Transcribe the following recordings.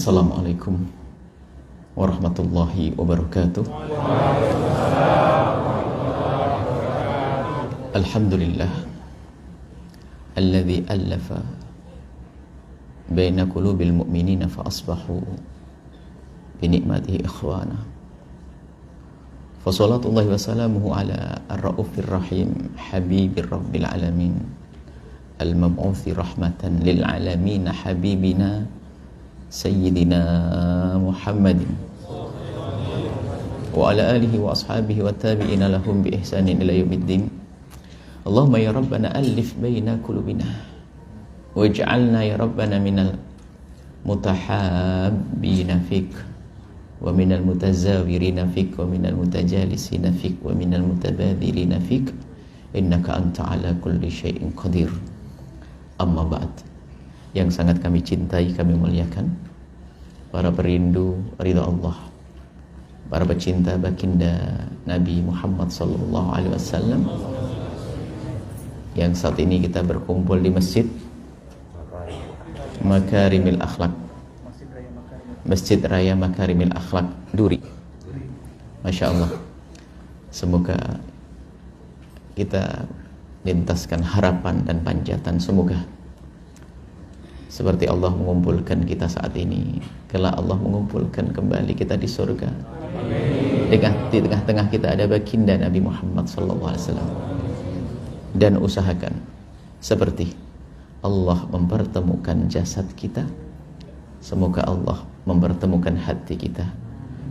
Assalamualaikum warahmatullahi wabarakatuh. Alhamdulillah alladzi allafa baina qulubil mu'minina fa asbahu bi ni'matihi ikhwana. Fa salatullahi wa salamuhu ala ar-raufir rahim habibir rabbil alamin al-mab'uthi rahmatan lil alamin habibina sayyidina Muhammadin wa ala alihi wa ashabihi wa tabi'ina lahum bi ihsanin ila yaumiddin. Allahumma ya rabbana alif baina qulubina waj'alna ya rabbana minal mutahabbina fik wa minal mutazawirina fik wa minal mutajalisina fik wa minal mutabadhirina fik innaka anta ala kulli syai'in qadir. Amma ba'd. Yang sangat kami cintai, kami muliakan para perindu ridha Allah, para pecinta baginda Nabi Muhammad sallallahu alaihi wasallam, yang saat ini kita berkumpul di Masjid Makarimil Akhlak, Masjid Raya Makarimil Akhlak Duri. Masya Allah, semoga kita lintaskan harapan dan panjatan, semoga seperti Allah mengumpulkan kita saat ini, kelak Allah mengumpulkan kembali kita di surga. Di tengah-tengah kita ada baginda Nabi Muhammad SAW. Dan usahakan seperti Allah mempertemukan jasad kita, semoga Allah mempertemukan hati kita,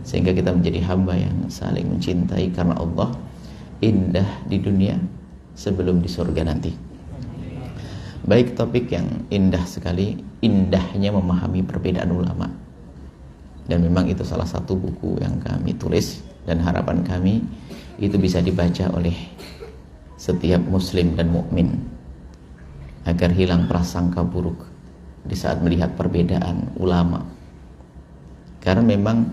sehingga kita menjadi hamba yang saling mencintai karena Allah, indah di dunia sebelum di surga nanti. Baik, topik yang indah sekali, indahnya memahami perbedaan ulama. Dan memang itu salah satu buku yang kami tulis, dan harapan kami itu bisa dibaca oleh setiap muslim dan mukmin agar hilang prasangka buruk di saat melihat perbedaan ulama. Karena memang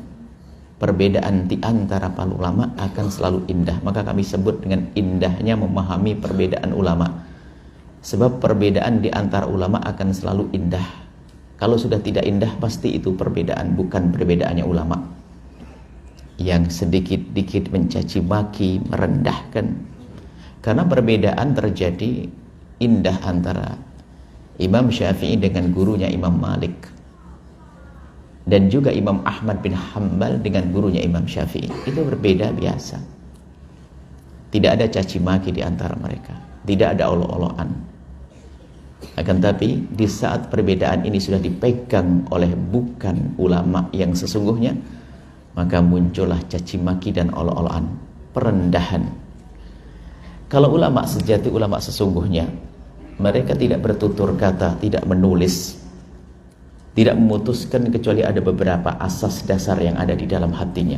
perbedaan di antara para ulama akan selalu indah, maka kami sebut dengan indahnya memahami perbedaan ulama. Sebab perbedaan di antara ulama akan selalu indah. Kalau sudah tidak indah, pasti itu perbedaan, bukan perbedaannya ulama yang sedikit-dikit mencaci maki, merendahkan. Karena perbedaan terjadi indah antara Imam Syafi'i dengan gurunya Imam Malik, dan juga Imam Ahmad bin Hanbal dengan gurunya Imam Syafi'i. Itu berbeda biasa. Tidak ada caci maki di antara mereka, tidak ada olok-olokan. Akan tapi di saat perbedaan ini sudah dipegang oleh bukan ulama yang sesungguhnya, maka muncullah caci maki dan olok-olokan, perendahan. Kalau ulama sejati, ulama sesungguhnya, mereka tidak bertutur kata, tidak menulis, tidak memutuskan kecuali ada beberapa asas dasar yang ada di dalam hatinya.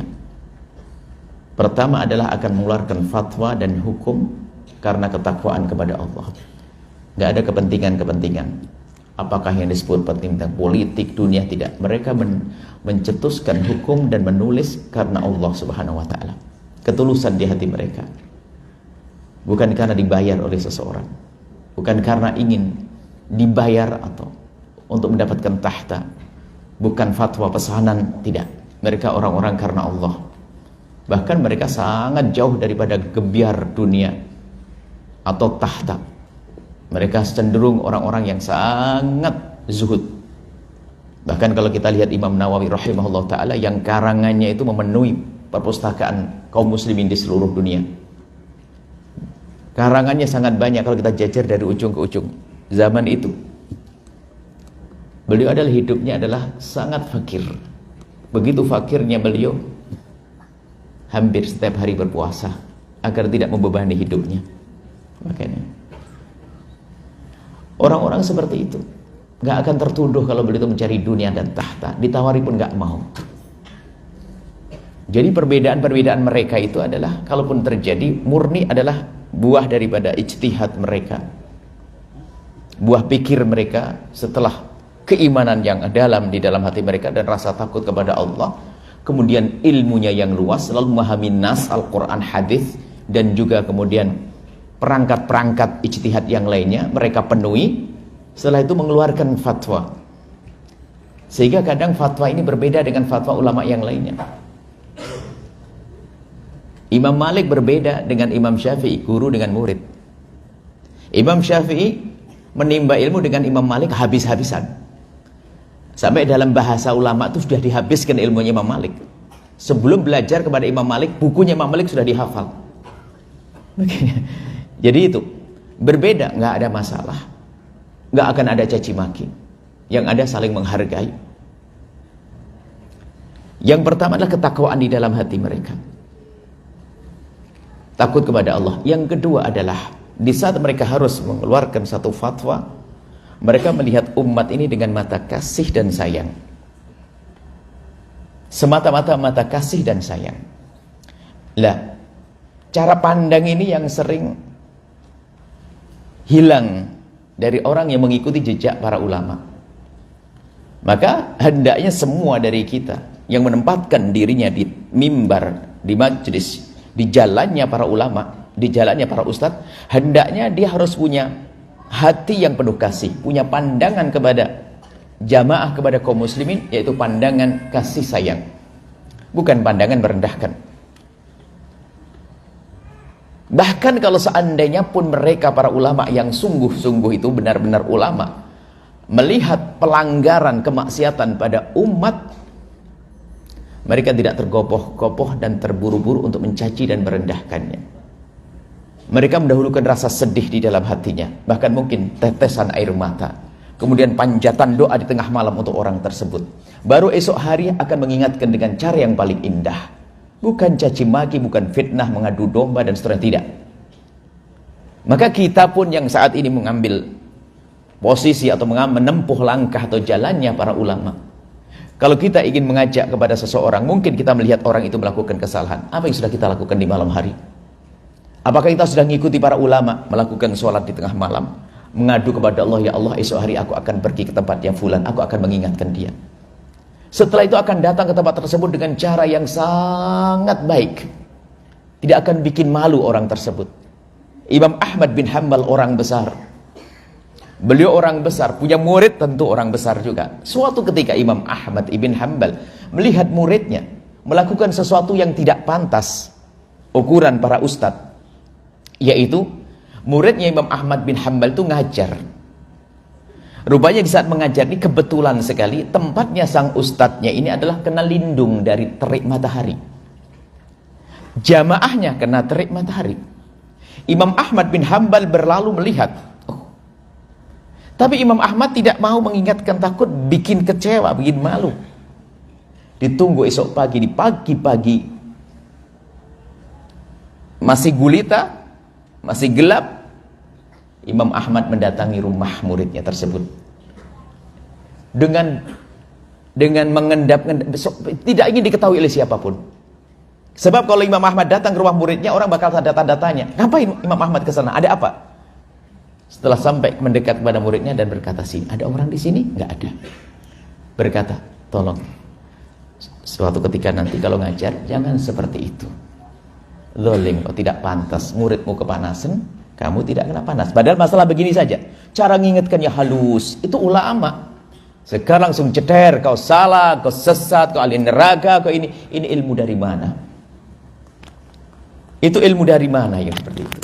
Pertama adalah akan mengeluarkan fatwa dan hukum karena ketakwaan kepada Allah. Gak ada kepentingan-kepentingan. Apakah yang disebut penting tentang politik, dunia, tidak. Mereka mencetuskan hukum dan menulis karena Allah Subhanahu wa ta'ala. Ketulusan di hati mereka. Bukan karena dibayar oleh seseorang. Bukan karena ingin dibayar atau untuk mendapatkan tahta. Bukan fatwa pesanan, tidak. Mereka orang-orang karena Allah. Bahkan mereka sangat jauh daripada gebiar dunia atau tahta. Mereka cenderung orang-orang yang sangat zuhud. Bahkan kalau kita lihat Imam Nawawi rahimahullah ta'ala, yang karangannya itu memenuhi perpustakaan kaum muslimin di seluruh dunia. Karangannya sangat banyak kalau kita jajar dari ujung ke ujung. Zaman itu beliau adalah hidupnya adalah sangat fakir. Begitu fakirnya beliau, hampir setiap hari berpuasa agar tidak membebani hidupnya. Makanya orang-orang seperti itu gak akan tertuduh kalau beliau mencari dunia dan tahta. Ditawari pun gak mau. Jadi perbedaan-perbedaan mereka itu adalah, kalaupun terjadi, murni adalah buah daripada ijtihad mereka, buah pikir mereka setelah keimanan yang dalam di dalam hati mereka dan rasa takut kepada Allah. Kemudian ilmunya yang luas, selalu memahami nas, Al-Quran, hadis, dan juga kemudian perangkat-perangkat ijtihad yang lainnya mereka penuhi. Setelah itu mengeluarkan fatwa. Sehingga kadang fatwa ini berbeda dengan fatwa ulama yang lainnya. Imam Malik berbeda dengan Imam Syafi'i, guru dengan murid. Imam Syafi'i menimba ilmu dengan Imam Malik habis-habisan. Sampai dalam bahasa ulama itu sudah dihabiskan ilmunya Imam Malik. Sebelum belajar kepada Imam Malik, bukunya Imam Malik sudah dihafal. Jadi itu berbeda, nggak ada masalah, nggak akan ada caci maki, yang ada saling menghargai. Yang pertama adalah ketakwaan di dalam hati mereka, takut kepada Allah. Yang kedua adalah di saat mereka harus mengeluarkan satu fatwa, mereka melihat umat ini dengan mata kasih dan sayang, semata-mata mata kasih dan sayang. Lah, cara pandang ini yang sering hilang dari orang yang mengikuti jejak para ulama. Maka hendaknya semua dari kita yang menempatkan dirinya di mimbar, di majlis, di jalannya para ulama, di jalannya para ustadz, hendaknya dia harus punya hati yang penuh kasih, punya pandangan kepada jamaah, kepada kaum muslimin, yaitu pandangan kasih sayang, bukan pandangan merendahkan. Bahkan kalau seandainya pun mereka para ulama yang sungguh-sungguh itu benar-benar ulama, melihat pelanggaran kemaksiatan pada umat, mereka tidak tergopoh-gopoh dan terburu-buru untuk mencaci dan merendahkannya. Mereka mendahulukan rasa sedih di dalam hatinya, bahkan mungkin tetesan air mata, kemudian panjatan doa di tengah malam untuk orang tersebut. Baru esok hari akan mengingatkan dengan cara yang paling indah, bukan caci maki, bukan fitnah, mengadu domba dan seterusnya, tidak. Maka kita pun yang saat ini mengambil posisi atau menempuh langkah atau jalannya para ulama, kalau kita ingin mengajak kepada seseorang, mungkin kita melihat orang itu melakukan kesalahan. Apa yang sudah kita lakukan di malam hari? Apakah kita sudah mengikuti para ulama melakukan sholat di tengah malam, mengadu kepada Allah, ya Allah esok hari aku akan pergi ke tempatnya fulan, aku akan mengingatkan dia. Setelah itu akan datang ke tempat tersebut dengan cara yang sangat baik, tidak akan bikin malu orang tersebut. Imam Ahmad bin Hanbal orang besar, beliau orang besar, punya murid tentu orang besar juga. Suatu ketika Imam Ahmad ibn Hanbal melihat muridnya melakukan sesuatu yang tidak pantas ukuran para ustadz, yaitu muridnya Imam Ahmad bin Hanbal itu ngajar. Rupanya di saat mengajar ini kebetulan sekali tempatnya sang ustadznya ini adalah kena lindung dari terik matahari. Jamaahnya kena terik matahari. Imam Ahmad bin Hanbal berlalu melihat, tapi Imam Ahmad tidak mau mengingatkan, takut bikin kecewa, bikin malu. Ditunggu esok pagi, di pagi-pagi masih gulita, masih gelap, Imam Ahmad mendatangi rumah muridnya tersebut dengan mengendap-endap, tidak ingin diketahui oleh siapapun. Sebab kalau Imam Ahmad datang ke rumah muridnya, orang bakal tanda tanya, ngapain Imam Ahmad ke sana? Ada apa? Setelah sampai mendekat kepada muridnya dan berkata, sini, ada orang di sini? Nggak ada. Berkata, tolong, suatu ketika nanti kalau ngajar, jangan seperti itu. Zolim, kau tidak pantas, muridmu kepanasan, kamu tidak kena panas. Padahal masalah begini saja, cara mengingatkannya halus, itu ulama. Sekarang langsung ceder, kau salah, kau sesat, kau ahli neraka, kau ini ilmu dari mana? Itu ilmu dari mana yang seperti itu?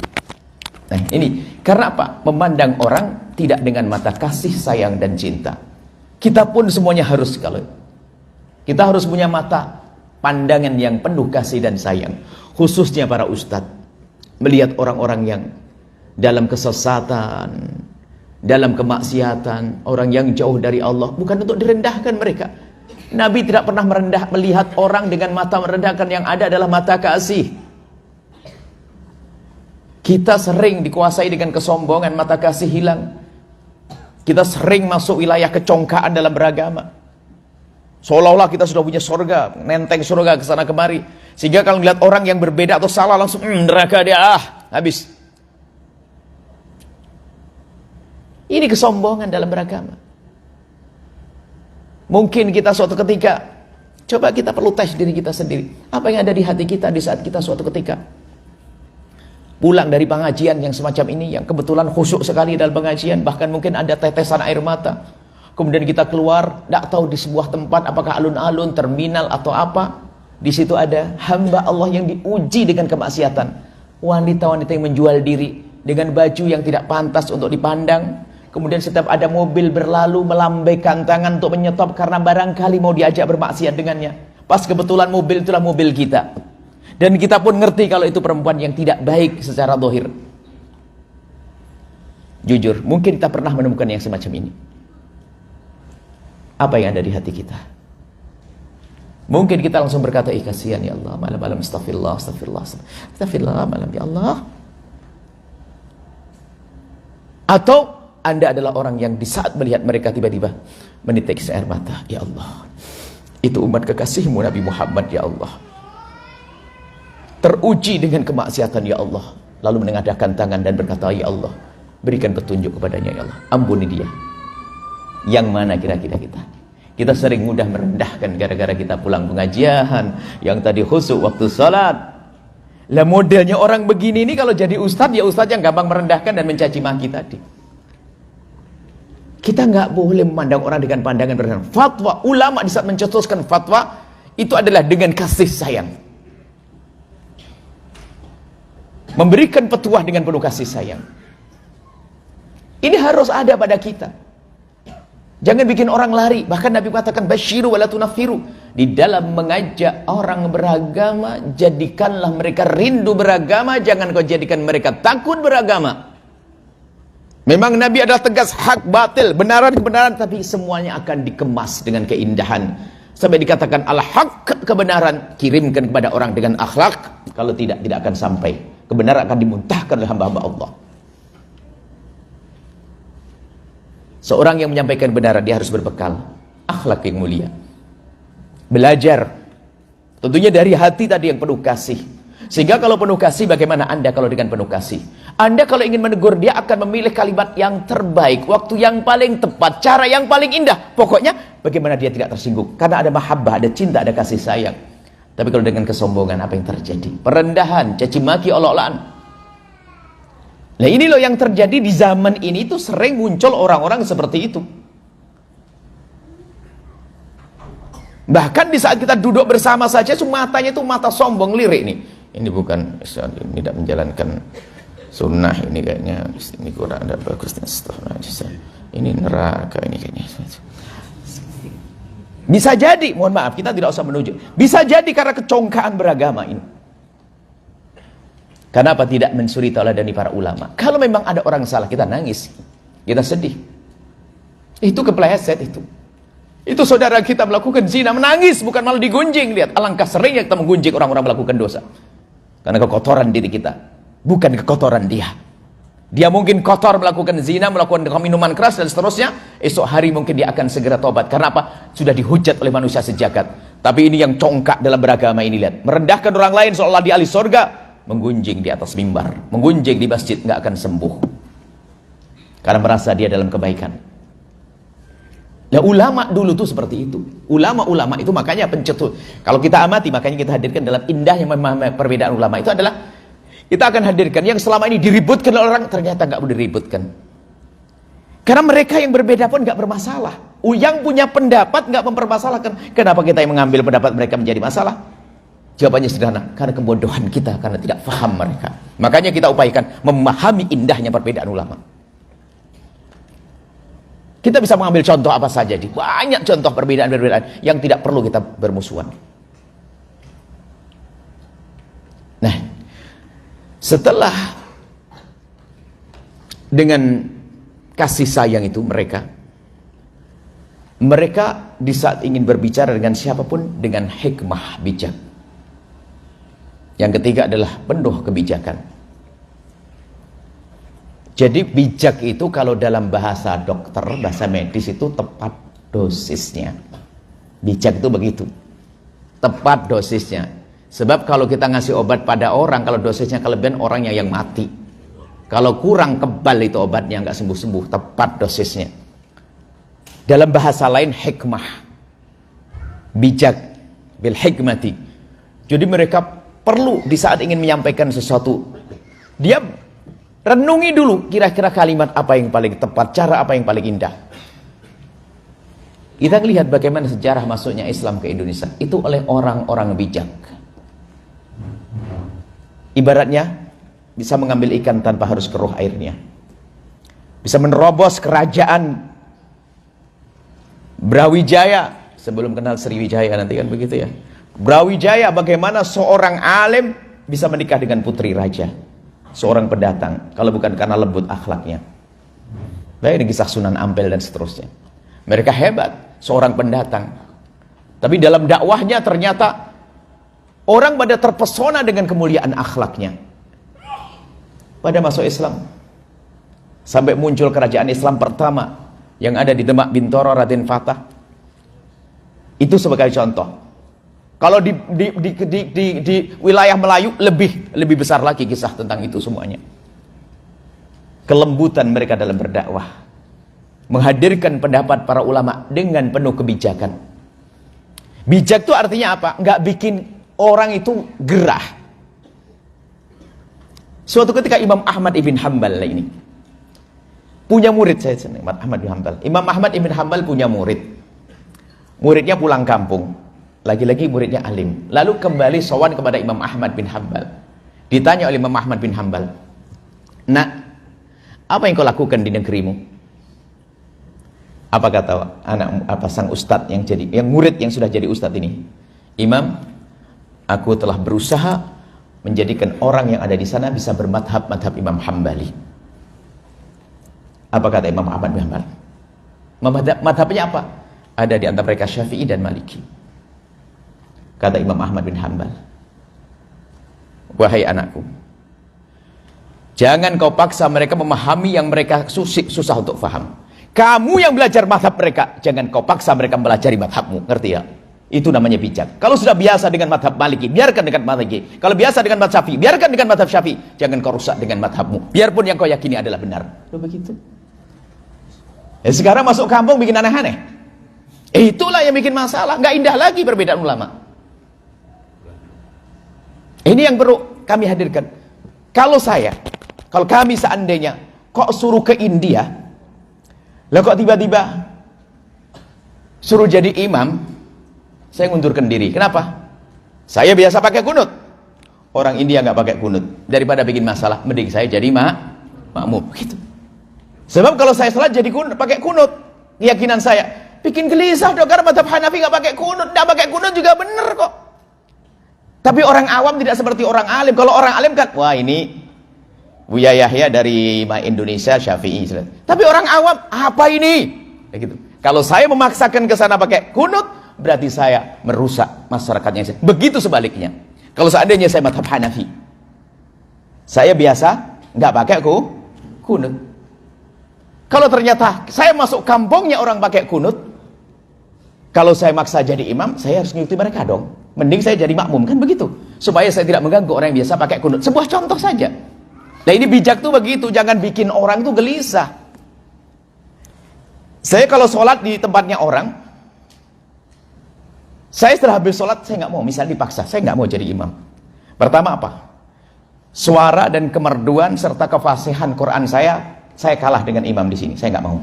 Nah ini, karena apa? Memandang orang tidak dengan mata kasih, sayang, dan cinta. Kita pun semuanya harus, kalau kita harus punya mata pandangan yang penuh kasih dan sayang. Khususnya para ustadz, melihat orang-orang yang dalam kesesatan, dalam kemaksiatan, orang yang jauh dari Allah, bukan untuk direndahkan mereka. Nabi tidak pernah melihat orang dengan mata merendahkan, yang ada adalah mata kasih. Kita sering dikuasai dengan kesombongan, mata kasih hilang. Kita sering masuk wilayah kecongkaan dalam beragama. Seolah-olah kita sudah punya surga, nenteng surga ke sana kemari. Sehingga kalau melihat orang yang berbeda atau salah langsung neraka dia, habis. Ini kesombongan dalam beragama. Mungkin kita suatu ketika, coba kita perlu tes diri kita sendiri. Apa yang ada di hati kita di saat kita suatu ketika pulang dari pengajian yang semacam ini, yang kebetulan khusyuk sekali dalam pengajian, bahkan mungkin ada tetesan air mata, kemudian kita keluar, tidak tahu di sebuah tempat, apakah alun-alun, terminal atau apa. Di situ ada hamba Allah yang diuji dengan kemaksiatan. Wanita-wanita yang menjual diri dengan baju yang tidak pantas untuk dipandang. Kemudian setiap ada mobil berlalu, melambaikan tangan untuk menyetop karena barangkali mau diajak bermaksiat dengannya. Pas kebetulan mobil itulah mobil kita. Dan kita pun ngerti kalau itu perempuan yang tidak baik secara zahir. Jujur, mungkin kita pernah menemukan yang semacam ini. Apa yang ada di hati kita? Mungkin kita langsung berkata, kasihan ya Allah, malam-malam astagfirullah, astagfirullah, astagfirullah, malam ya Allah. Atau Anda adalah orang yang di saat melihat mereka tiba-tiba menitik air mata, ya Allah, itu umat kekasihmu Nabi Muhammad ya Allah, teruji dengan kemaksiatan ya Allah, lalu menengadahkan tangan dan berkata, ya Allah, berikan petunjuk kepadanya ya Allah, ampuni dia. Yang mana kira-kira kita? Kita sering mudah merendahkan gara-gara kita pulang pengajian, yang tadi khusyuk waktu sholat. Lah modelnya orang begini ini kalau jadi ustadz, ya ustadz yang gampang merendahkan dan mencaci maki tadi. Kita nggak boleh memandang orang dengan pandangan berlebihan. Fatwa ulama di saat mencetuskan fatwa itu adalah dengan kasih sayang, memberikan petuah dengan penuh kasih sayang. Ini harus ada pada kita. Jangan bikin orang lari. Bahkan Nabi katakan basyiru wala tunaffiru. Di dalam mengajak orang beragama, jadikanlah mereka rindu beragama, jangan kau jadikan mereka takut beragama. Memang Nabi adalah tegas hak batil, benaran kebenaran, tapi semuanya akan dikemas dengan keindahan. Sampai dikatakan al-haq, kebenaran, kirimkan kepada orang dengan akhlak. Kalau tidak akan sampai. Kebenaran akan dimuntahkan oleh hamba-hamba Allah. Seorang yang menyampaikan kebenaran, dia harus berbekal akhlak yang mulia. Belajar. Tentunya dari hati tadi yang penuh kasih. Sehingga kalau penuh kasih, bagaimana Anda kalau dengan penuh kasih? Anda kalau ingin menegur, dia akan memilih kalimat yang terbaik, waktu yang paling tepat, cara yang paling indah. Pokoknya, bagaimana dia tidak tersinggung. Karena ada mahabbah, ada cinta, ada kasih sayang. Tapi kalau dengan kesombongan, apa yang terjadi? Perendahan, caci maki, olok-olokan. Nah ini loh yang terjadi di zaman ini, itu sering muncul orang-orang seperti itu. Bahkan di saat kita duduk bersama saja, matanya itu mata sombong, lirik nih. Ini bukan, ini tidak menjalankan sunnah, ini kayaknya, ini kurang ada bagus. Ini neraka, ini kayaknya. Bisa jadi, mohon maaf, kita tidak usah menunjuk. Bisa jadi karena kecongkaan beragama ini. Kenapa tidak mensuri tauladani para ulama? Kalau memang ada orang salah, kita nangis, kita sedih. Itu kepleset itu. Itu saudara kita melakukan zina, menangis, bukan malah digunjing. Lihat, alangkah seringnya kita menggunjing orang-orang melakukan dosa. Karena kekotoran diri kita, bukan kekotoran dia. Dia mungkin kotor melakukan zina, melakukan minuman keras dan seterusnya. Esok hari mungkin dia akan segera tobat. Karena apa? Sudah dihujat oleh manusia sejagat. Tapi ini yang congkak dalam beragama ini, lihat. Merendahkan orang lain seolah di ahli surga. Menggunjing di atas mimbar, menggunjing di masjid, nggak akan sembuh karena merasa dia dalam kebaikan. Nah ulama dulu tuh seperti itu. Ulama-ulama itu makanya pencetus. Kalau kita amati, makanya kita hadirkan dalam indahnya memahami perbedaan ulama itu adalah kita akan hadirkan yang selama ini diributkan oleh orang, ternyata nggak boleh diributkan. Karena mereka yang berbeda pun nggak bermasalah. Yang punya pendapat nggak mempermasalahkan. Kenapa kita yang mengambil pendapat mereka menjadi masalah? Jawabannya sederhana, karena kebodohan kita, karena tidak paham mereka. Makanya kita upayakan memahami indahnya perbedaan ulama. Kita bisa mengambil contoh apa saja, di banyak contoh perbedaan-perbedaan yang tidak perlu kita bermusuhan. Nah, setelah dengan kasih sayang itu mereka di saat ingin berbicara dengan siapapun dengan hikmah, bijak. Yang ketiga adalah penuh kebijakan. Jadi bijak itu kalau dalam bahasa dokter, bahasa medis itu tepat dosisnya. Bijak itu begitu. Tepat dosisnya. Sebab kalau kita ngasih obat pada orang, kalau dosisnya kelebihan, orangnya yang mati. Kalau kurang kebal itu obatnya, nggak sembuh-sembuh. Tepat dosisnya. Dalam bahasa lain hikmah. Bijak. Bil hikmati. Jadi mereka perlu di saat ingin menyampaikan sesuatu, dia renungi dulu kira-kira kalimat apa yang paling tepat, cara apa yang paling indah. Kita lihat bagaimana sejarah masuknya Islam ke Indonesia. Itu oleh orang-orang bijak. Ibaratnya bisa mengambil ikan tanpa harus keruh airnya. Bisa menerobos kerajaan Brawijaya sebelum kenal Sriwijaya nanti kan begitu ya. Brawijaya, bagaimana seorang alim bisa menikah dengan putri raja, seorang pendatang, kalau bukan karena lembut akhlaknya. Baik, ini kisah Sunan Ampel dan seterusnya. Mereka hebat, seorang pendatang, tapi dalam dakwahnya ternyata orang pada terpesona dengan kemuliaan akhlaknya. Pada masuk Islam, sampai muncul kerajaan Islam pertama yang ada di Demak Bintoro, Raden Fatah. Itu sebagai contoh. Kalau di wilayah Melayu lebih besar lagi kisah tentang itu semuanya. Kelembutan mereka dalam berdakwah, menghadirkan pendapat para ulama dengan penuh kebijakan. Bijak itu artinya apa? Nggak bikin orang itu gerah. Suatu ketika Imam Ahmad ibn Hanbal ini punya murid, saya senang Ahmad bin Hanbal. Imam Ahmad ibn Hanbal punya murid. Muridnya pulang kampung. Lagi-lagi muridnya alim. Lalu kembali sowan kepada Imam Ahmad bin Hanbal. Ditanya oleh Imam Ahmad bin Hanbal, "Nak, apa yang kau lakukan di negerimu?" Apa kata sang ustadz yang murid yang sudah jadi ustadz ini? "Imam, aku telah berusaha menjadikan orang yang ada di sana bisa bermadhab Imam Hambali." Apa kata Imam Ahmad bin Hanbal? Madhabnya apa? Ada di antara mereka Syafi'i dan Maliki. Kata Imam Ahmad bin Hanbal, "Wahai anakku, jangan kau paksa mereka memahami yang mereka susah untuk faham. Kamu yang belajar madhab mereka, jangan kau paksa mereka mempelajari madhabmu." Ngerti ya? Itu namanya bijak. Kalau sudah biasa dengan madhab Maliki, biarkan dengan Maliki. Kalau biasa dengan madhab Syafi'i, biarkan dengan madhab Syafi'i. Jangan kau rusak dengan madhabmu, biarpun yang kau yakini adalah benar. Loh, begitu. Ya, sekarang masuk kampung bikin aneh-aneh. Itulah yang bikin masalah. Nggak indah lagi perbedaan ulama. Ini yang perlu kami hadirkan. Kalau kami seandainya kok suruh ke India, lah kok tiba-tiba suruh jadi imam, saya ngundurkan diri. Kenapa? Saya biasa pakai kunut. Orang India nggak pakai kunut. Daripada bikin masalah, mending saya jadi makmum. Gitu. Sebab kalau saya salat jadi pakai kunut, keyakinan saya bikin gelisah dong, karena mazhab Hanafi nggak pakai kunut. Nggak pakai kunut juga bener kok. Tapi orang awam tidak seperti orang alim. Kalau orang alim kan, wah ini Buya Yahya dari Indonesia Syafi'i. Tapi orang awam, apa ini? Ya gitu. Kalau saya memaksakan ke sana pakai kunut, berarti saya merusak masyarakatnya. Begitu sebaliknya. Kalau seandainya saya mazhab Hanafi, saya biasa nggak pakai kunut. Kalau ternyata saya masuk kampungnya orang pakai kunut, kalau saya maksa jadi imam, saya harus ngikuti mereka dong. Mending saya jadi makmum, kan begitu. Supaya saya tidak mengganggu orang yang biasa pakai kunut. Sebuah contoh saja. Nah, ini bijak tuh begitu, jangan bikin orang tuh gelisah. Saya kalau sholat di tempatnya orang, saya setelah habis sholat, saya nggak mau, misalnya dipaksa, saya nggak mau jadi imam. Pertama apa? Suara dan kemerduan serta kefasihan Quran saya kalah dengan imam di sini, saya nggak mau.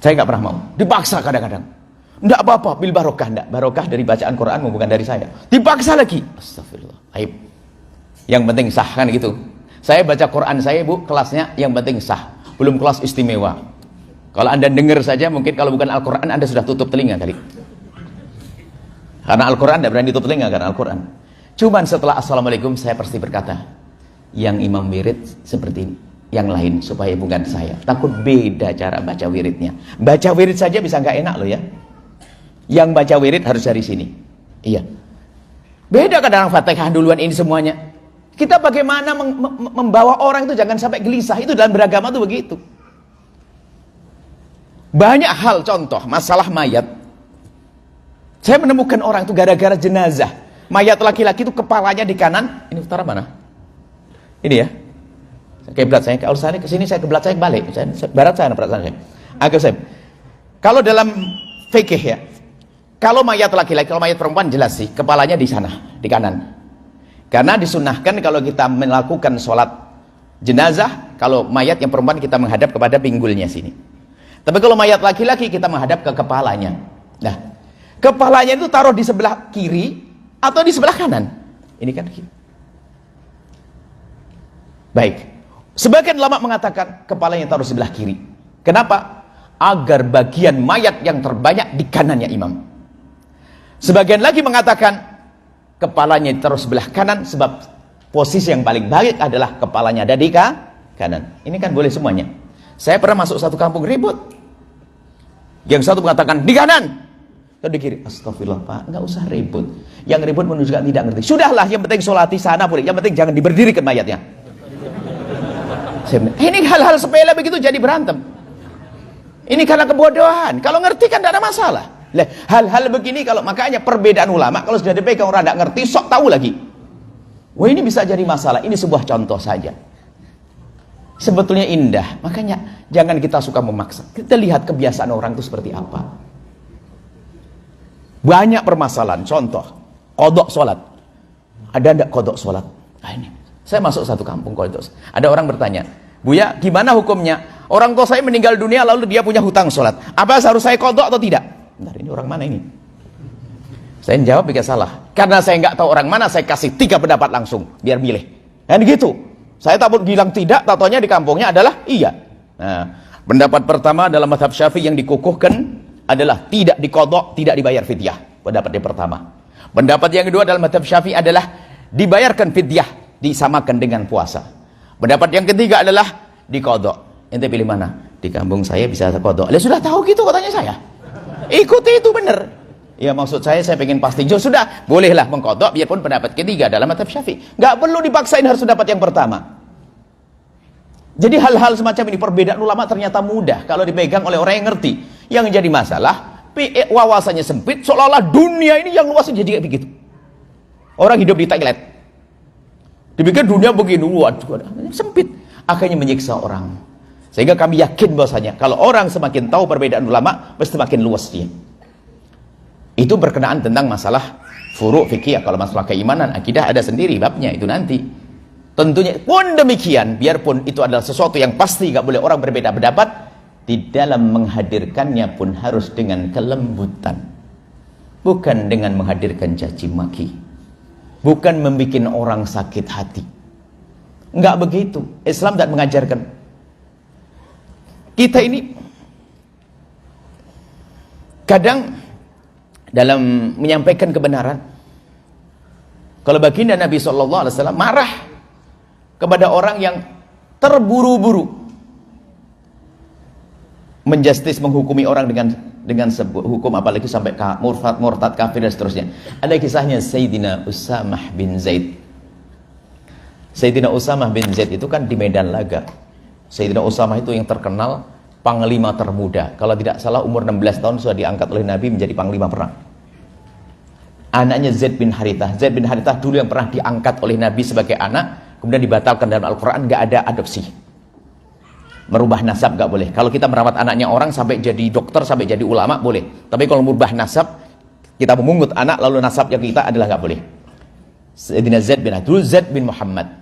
Saya nggak pernah mau, dipaksa kadang-kadang. Nggak apa-apa, bil barokah, nggak. Barokah dari bacaan Quran, bukan dari saya. Dipaksa lagi. Astagfirullah, aib. Yang penting sah, kan gitu. Saya baca Quran saya, Bu, kelasnya yang penting sah. Belum kelas istimewa. Kalau Anda dengar saja, mungkin kalau bukan Al-Quran, Anda sudah tutup telinga kali. Karena Al-Quran tidak berani tutup telinga, karena Al-Quran. Cuman setelah Assalamualaikum, saya pasti berkata, yang imam wirid seperti ini. Yang lain, supaya bukan saya. Takut beda cara baca wiridnya. Baca wirid saja bisa nggak enak loh ya. Yang baca wirid harus dari sini. Iya. Beda kadang Fatihah duluan ini semuanya. Kita bagaimana membawa orang itu jangan sampai gelisah. Itu dalam beragama itu begitu. Banyak hal, contoh masalah mayat. Saya menemukan orang itu gara-gara jenazah. Mayat laki-laki itu kepalanya di kanan. Ini utara mana? Ini ya. Kiblat saya, kalau saya ke sini, saya kiblat saya balik. Barat saya, saya. Kalau dalam fikih ya, kalau mayat laki-laki, kalau mayat perempuan jelas sih, kepalanya di sana, di kanan. Karena disunahkan kalau kita melakukan sholat jenazah, kalau mayat yang perempuan kita menghadap kepada pinggulnya sini. Tapi kalau mayat laki-laki kita menghadap ke kepalanya. Nah, kepalanya itu taruh di sebelah kiri atau di sebelah kanan? Ini kan kiri. Baik. Sebagian ulama mengatakan kepalanya taruh sebelah kiri. Kenapa? Agar bagian mayat yang terbanyak di kanannya imam. Sebagian lagi mengatakan kepalanya ditaruh sebelah kanan sebab posisi yang paling baik adalah kepalanya ada di kanan. Ini kan boleh semuanya. Saya pernah masuk satu kampung ribut. Yang satu mengatakan di kanan, atau di kiri. Astagfirullah Pak, nggak usah ribut. Yang ribut menunjukkan tidak ngerti. Sudahlah, yang penting sholat di sana boleh. Yang penting jangan diberdirikan mayatnya. Ini hal-hal sepele begitu jadi berantem. Ini karena kebodohan. Kalau ngerti kan tidak ada masalah. Hal-hal begini kalau makanya perbedaan ulama kalau sudah dipegang orang tidak ngerti sok tahu lagi. Wah ini bisa jadi masalah. Ini sebuah contoh saja. Sebetulnya indah, makanya jangan kita suka memaksa. Kita lihat kebiasaan orang itu seperti apa. Banyak permasalahan. Contoh, qodok sholat. Ada enggak qodok sholat? Nah, ini. Saya masuk satu kampung qodok. Ada orang bertanya, Buya, gimana hukumnya? Orang tua saya meninggal dunia lalu dia punya hutang sholat. Apa harus saya qodok atau tidak? Bentar, ini orang mana ini? Saya jawab jika salah. Karena saya nggak tahu orang mana, saya kasih 3 pendapat langsung, biar milih. Dan gitu. Saya takut bilang tidak, tatonya di kampungnya adalah iya. Nah, pendapat pertama dalam mazhab Syafi'i yang dikukuhkan adalah tidak diqodok, tidak dibayar fidyah. Pendapat yang pertama. Pendapat yang kedua dalam mazhab Syafi'i adalah dibayarkan fidyah, disamakan dengan puasa. Pendapat yang ketiga adalah diqodok. Ente pilih mana? Di kampung saya bisa qodok. Sudah tahu gitu katanya saya. Ikuti itu benar. Ya maksud saya pengen pasti. Sudah, bolehlah mengqodok biarpun pendapat ketiga dalam mazhab Syafi'i. Nggak perlu dipaksain harus dapat yang pertama. Jadi hal-hal semacam ini perbedaan ulama ternyata mudah kalau dipegang oleh orang yang ngerti. Yang jadi masalah wawasannya sempit, seolah-olah dunia ini yang luas jadi kayak begitu. Orang hidup di Thailand. Dipikir dunia begini, waduh, sempit. Akhirnya menyiksa orang. Sehingga kami yakin bahwasanya kalau orang semakin tahu perbedaan ulama, pasti semakin luas dia. Itu berkenaan tentang masalah furu' fikih. Kalau masalah keimanan, akidah ada sendiri babnya itu nanti. Tentunya pun demikian, biarpun itu adalah sesuatu yang pasti nggak boleh orang berbeda pendapat, di dalam menghadirkannya pun harus dengan kelembutan, bukan dengan menghadirkan caci maki, bukan membuat orang sakit hati. Nggak begitu. Islam tidak mengajarkan. Kita ini kadang dalam menyampaikan kebenaran, kalau baginda Nabi SAW marah kepada orang yang terburu-buru menjustis menghukumi orang dengan sebuah hukum, apalagi sampai murtad kafir dan seterusnya. Ada kisahnya Sayyidina Usamah bin Zaid. Sayyidina Usamah bin Zaid itu kan di medan laga. Sayyidina Usamah itu yang terkenal panglima termuda. Kalau tidak salah umur 16 tahun sudah diangkat oleh Nabi menjadi panglima perang. Anaknya Zaid bin Harithah. Zaid bin Harithah dulu yang pernah diangkat oleh Nabi sebagai anak, kemudian dibatalkan dalam Al-Quran, nggak ada adopsi. Merubah nasab nggak boleh. Kalau kita merawat anaknya orang sampai jadi dokter, sampai jadi ulama boleh. Tapi kalau merubah nasab, kita memungut anak lalu nasab yang kita adalah nggak boleh. Sayyidina Zaid bin Harithah. Dulu Zaid bin Muhammad.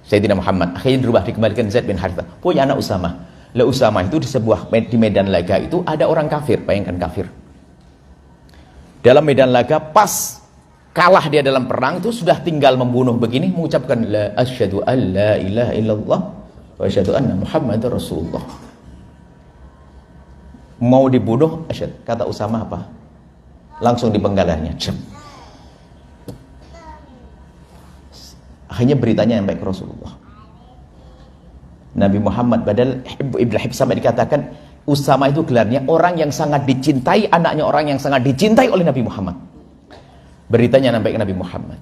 Sayyidina Muhammad. Akhirnya dirubah, dikembalikan Zaid bin Harithah. Punya anak Usamah. Lah Usamah itu di medan laga itu ada orang kafir, bayangkan kafir. Dalam medan laga pas kalah dia dalam perang itu sudah tinggal membunuh begini, mengucapkan la asyhadu an la ilaha illallah wa asyhadu anna Muhammadar Rasulullah. Mau dibunuh, asyhadu, kata Usamah apa? Langsung dipenggalannya. Akhirnya beritanya sampai ke Rasulullah. Nabi Muhammad badal Ibn Hib sampai dikatakan Usamah itu gelarnya orang yang sangat dicintai, anaknya orang yang sangat dicintai oleh Nabi Muhammad. Beritanya sampai ke Nabi Muhammad.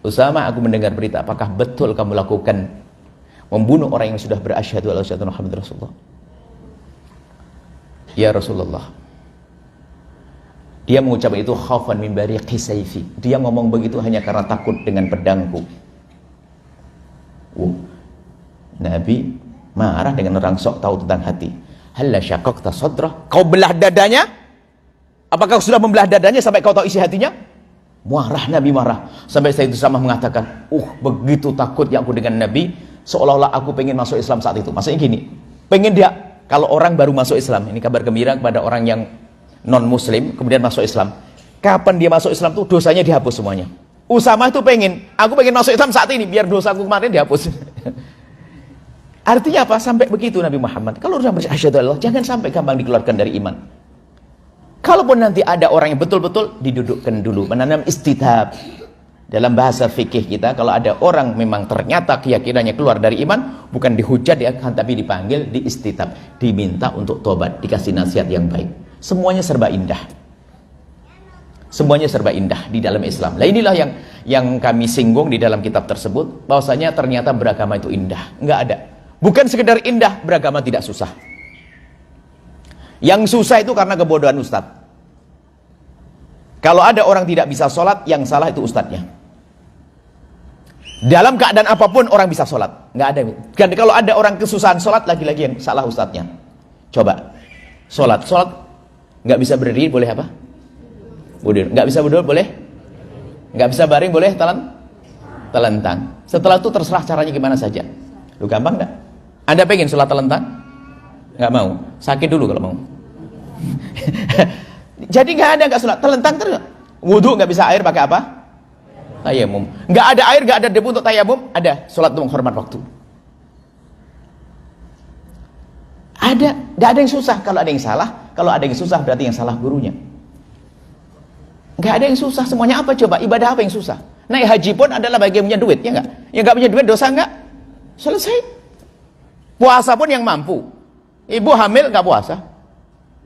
Usamah, aku mendengar berita, apakah betul kamu lakukan membunuh orang yang sudah berasyhadu alla ilaha illallah Muhammad Rasulullah? Ya Rasulullah. Dia mengucapkan itu khaufan min bariqi sayfi. Dia ngomong begitu hanya karena takut dengan pedangku. Nabi marah dengan orang sok tahu tentang hati. Halla syaqaqta sadrah? Kau belah dadanya? Apakah kau sudah membelah dadanya sampai kau tahu isi hatinya? Marah, Nabi marah. Sampai Sayyid Usamah mengatakan, begitu takutnya aku dengan Nabi, seolah-olah aku pengen masuk Islam saat itu. Maksudnya gini, pengen dia Kalau orang baru masuk Islam, ini kabar gembira kepada orang yang non-muslim, kemudian masuk Islam. Kapan dia masuk Islam tuh dosanya dihapus semuanya. Usama itu aku pengen masuk Islam saat ini, biar dosaku kemarin dihapus. Artinya apa? Sampai begitu Nabi Muhammad. Kalau sudah bersyahadu Allah, jangan sampai gampang dikeluarkan dari iman. Kalaupun nanti ada orang yang betul-betul, didudukkan dulu, menanam istithab. Dalam bahasa fikih kita, kalau ada orang memang ternyata keyakinannya keluar dari iman, bukan dihujat, tapi dipanggil, diistitab, diminta untuk tobat, dikasih nasihat yang baik. Semuanya serba indah. Semuanya serba indah di dalam Islam. Nah inilah yang kami singgung di dalam kitab tersebut, bahwasanya ternyata beragama itu indah. Enggak ada. Bukan sekedar indah, beragama tidak susah. Yang susah itu karena kebodohan ustadz. Kalau ada orang tidak bisa sholat, yang salah itu ustadznya. Dalam keadaan apapun orang bisa sholat, nggak ada. Dan kalau ada orang kesusahan sholat, lagi-lagi yang salah ustadznya. Coba sholat nggak bisa berdiri boleh apa? Berdiri. Nggak bisa berdiri boleh? Nggak bisa baring boleh? Telentang. Setelah itu terserah caranya gimana saja. Lu gampang nggak? Anda pengen sholat telentang? Nggak mau. Sakit dulu kalau mau. Jadi nggak sholat telentang terus. Wudhu nggak bisa air pakai apa? Tayamum. Nggak ada air, nggak ada debu untuk tayamum, ada sholat untuk menghormat waktu. Nggak ada yang susah. Kalau ada yang salah, kalau ada yang susah berarti yang salah gurunya. Nggak ada yang susah, semuanya apa coba? Ibadah apa yang susah? Naik haji pun adalah bagi yang punya duit, ya nggak? Yang nggak punya duit dosa nggak? Selesai. Puasa pun yang mampu. Ibu hamil nggak puasa,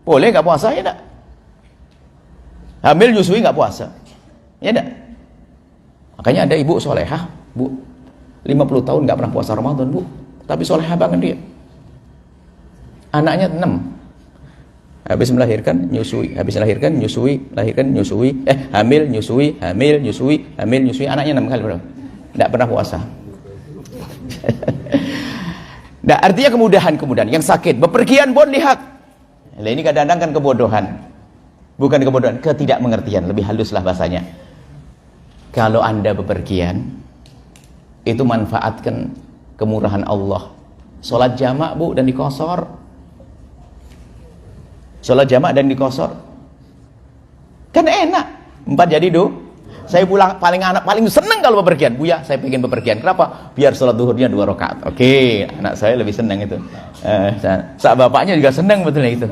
boleh nggak puasa, ya nggak? Hamil nyusui nggak puasa, ya nggak? Makanya ada ibu solehah, bu, 50 tahun nggak pernah puasa Ramadan, bu, tapi solehah banget dia. Anaknya 6, habis melahirkan nyusui, hamil nyusui, anaknya 6 kali, bro. Nggak pernah puasa. Nah, artinya kemudahan. Yang sakit, bepergian pun lihat. Nah, ini kadang-kadang kan kebodohan. Bukan kebodohan, ketidakmengertian, lebih haluslah bahasanya. Kalau Anda bepergian, itu manfaatkan kemurahan Allah. Sholat jamak, bu, dan dikosor. Sholat jamak dan dikosor. Kan enak. 4 jadi 2. Saya paling senang kalau bepergian. Buya, saya pengen bepergian. Kenapa? Biar sholat duhurnya 2 rakaat. Oke, anak saya lebih senang itu. Saat bapaknya juga senang betulnya itu.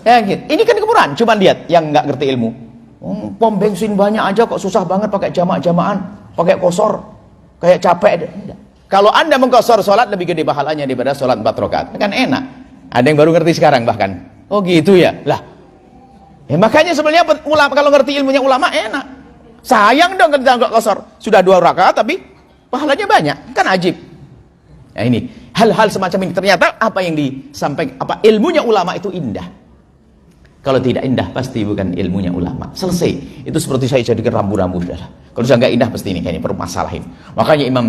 Ya, gitu. Ini kan kemurahan. Coba lihat yang nggak ngerti ilmu. Pom bensin banyak aja kok susah banget pakai jamak-jamakan, pakai kosor, kayak capek. Kalau Anda mengkosor sholat lebih gede pahalanya daripada sholat 4 rakaat. Kan enak. Ada yang baru ngerti sekarang bahkan. Oh gitu ya. Lah. Makanya sebenarnya ulama kalau ngerti ilmunya ulama enak. Sayang dong kalau nggak kosor. Sudah 2 rakaat tapi pahalanya banyak. Kan ajib. Nah ini hal-hal semacam ini ternyata apa yang disampaikan, ilmunya ulama itu indah. Kalau tidak indah pasti bukan ilmunya ulama. Selesai. Itu seperti saya jadikan rambu-rambu sudah. Kalau sudah nggak indah pasti ini kayaknya permasalahin. Makanya Imam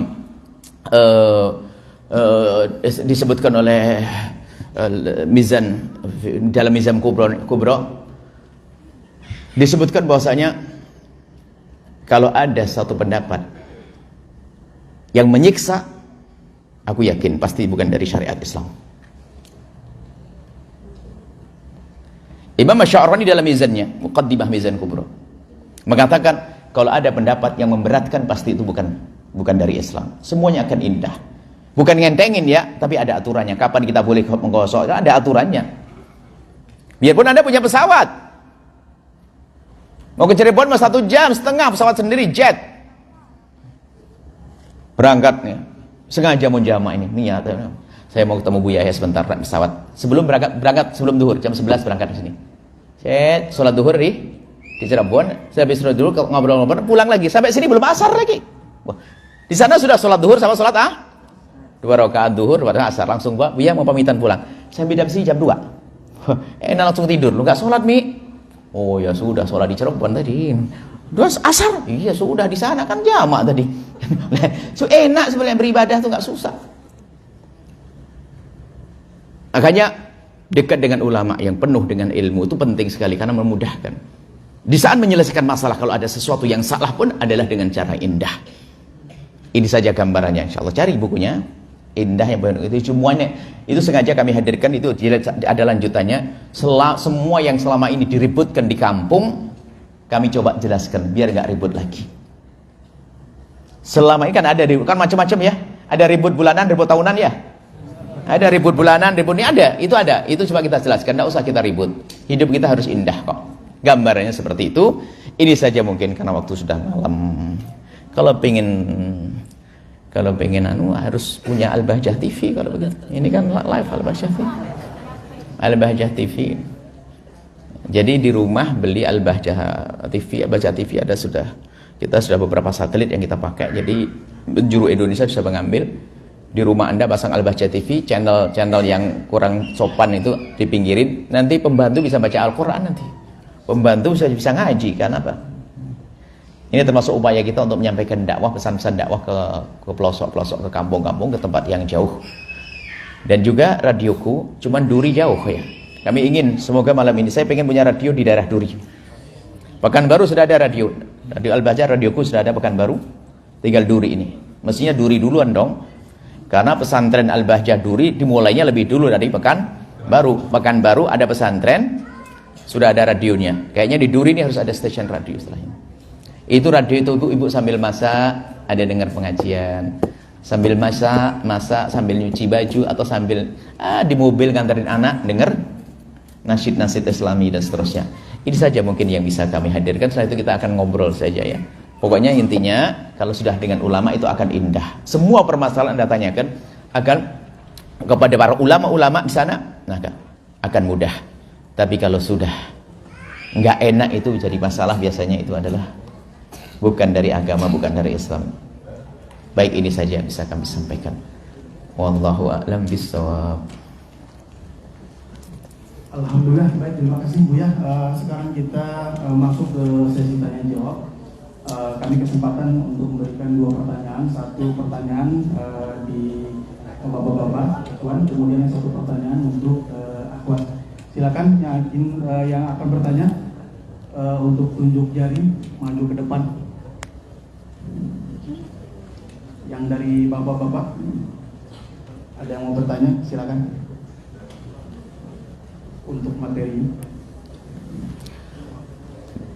disebutkan oleh Mizan dalam Mizan Kubro disebutkan bahwasanya kalau ada satu pendapat yang menyiksa, aku yakin pasti bukan dari syariat Islam. Imam Asy'arani dalam mizannya, Muqaddimah Mizan Kubro, mengatakan kalau ada pendapat yang memberatkan pasti itu bukan dari Islam. Semuanya akan indah. Bukan ngentengin ya, tapi ada aturannya. Kapan kita boleh menggosok? Ada aturannya. Biarpun Anda punya pesawat, mau ke Cirebon 1,5 jam pesawat sendiri jet. Berangkatnya sengaja mau jamaah ini niat. Saya mau ketemu Bu Yahya sebentar naik pesawat. Sebelum berangkat sebelum duhur jam 11 berangkat di sini. Saya sholat duhur di Cirebon. Saya habis sholat duhur ngobrol-ngobrol pulang lagi. Sampai sini belum asar lagi. Wah, di sana sudah sholat duhur sama sholat 2 rakaat duhur, 2 rakaat asar. Langsung Bu Yahya mau pamitan pulang. Saya beda sih jam 2. Enak langsung tidur. Lu nggak sholat Mi? Oh ya sudah sholat di Cirebon tadi. 2 asar? Iya sudah di sana kan jamak tadi. So enak sebenarnya beribadah tuh nggak susah. Makanya dekat dengan ulama yang penuh dengan ilmu itu penting sekali karena memudahkan. Di saat menyelesaikan masalah kalau ada sesuatu yang salah pun adalah dengan cara indah. Ini saja gambarannya, insya Allah cari bukunya. Indah yang itu semuanya itu sengaja kami hadirkan, itu ada lanjutannya. Semua yang selama ini diributkan di kampung kami coba jelaskan biar nggak ribut lagi. Selama ini kan ada ribut, kan macam-macam ya. Ada ribut bulanan, ribut tahunan ya. Ada ribut bulanan, ribut ini ada. Itu coba kita jelaskan, nggak usah kita ribut. Hidup kita harus indah kok. Gambarannya seperti itu. Ini saja mungkin karena waktu sudah malam. Kalau pengen harus punya Al-Bahjah TV kalau begitu. Ini kan live Al-Bahjah TV. Al-Bahjah TV. Jadi di rumah beli Al-Bahjah TV. Al-Bahjah TV kita sudah beberapa satelit yang kita pakai. Jadi penjuru Indonesia bisa mengambil. Di rumah Anda pasang Al-Bahjah TV, channel yang kurang sopan itu dipinggirin. Nanti pembantu bisa baca Al-Quran nanti. Pembantu bisa ngaji, kan apa? Ini termasuk upaya kita untuk menyampaikan dakwah, pesan-pesan dakwah ke pelosok-pelosok, ke kampung-kampung, ke tempat yang jauh. Dan juga radioku, cuman Duri jauh ya. Kami ingin, semoga malam ini, saya pengen punya radio di daerah Duri. Pekanbaru sudah ada radio Al-Bahjah, radioku sudah ada Pekanbaru, tinggal Duri ini. Mestinya Duri duluan dong, karena pesantren Al-Bahjah Duri dimulainya lebih dulu dari Pekanbaru. Pekanbaru ada pesantren, sudah ada radionya. Kayaknya di Duri ini harus ada stasiun radio setelahnya. Itu radio itu ibu sambil masak, ada dengar pengajian. Sambil masak, sambil nyuci baju, atau sambil di mobil nganterin anak, dengar nasyid-nasyid Islami dan seterusnya. Ini saja mungkin yang bisa kami hadirkan. Setelah itu kita akan ngobrol saja ya. Pokoknya intinya, kalau sudah dengan ulama itu akan indah. Semua permasalahan Anda tanyakan akan kepada para ulama-ulama di sana, nah akan mudah. Tapi kalau sudah nggak enak, itu jadi masalah, biasanya itu adalah bukan dari agama, bukan dari Islam. Baik, ini saja yang bisa kami sampaikan. Wallahu a'lam bishawab. Alhamdulillah, baik, terima kasih Buya. Sekarang kita masuk ke sesi tanya jawab. Kami kesempatan untuk memberikan 2 pertanyaan. Satu pertanyaan di bapak-bapak, Ikhwan, kemudian 1 pertanyaan untuk Akhwat. Silakan yang akan bertanya untuk tunjuk jari maju ke depan. Yang dari bapak-bapak ada yang mau bertanya, silakan. Untuk materi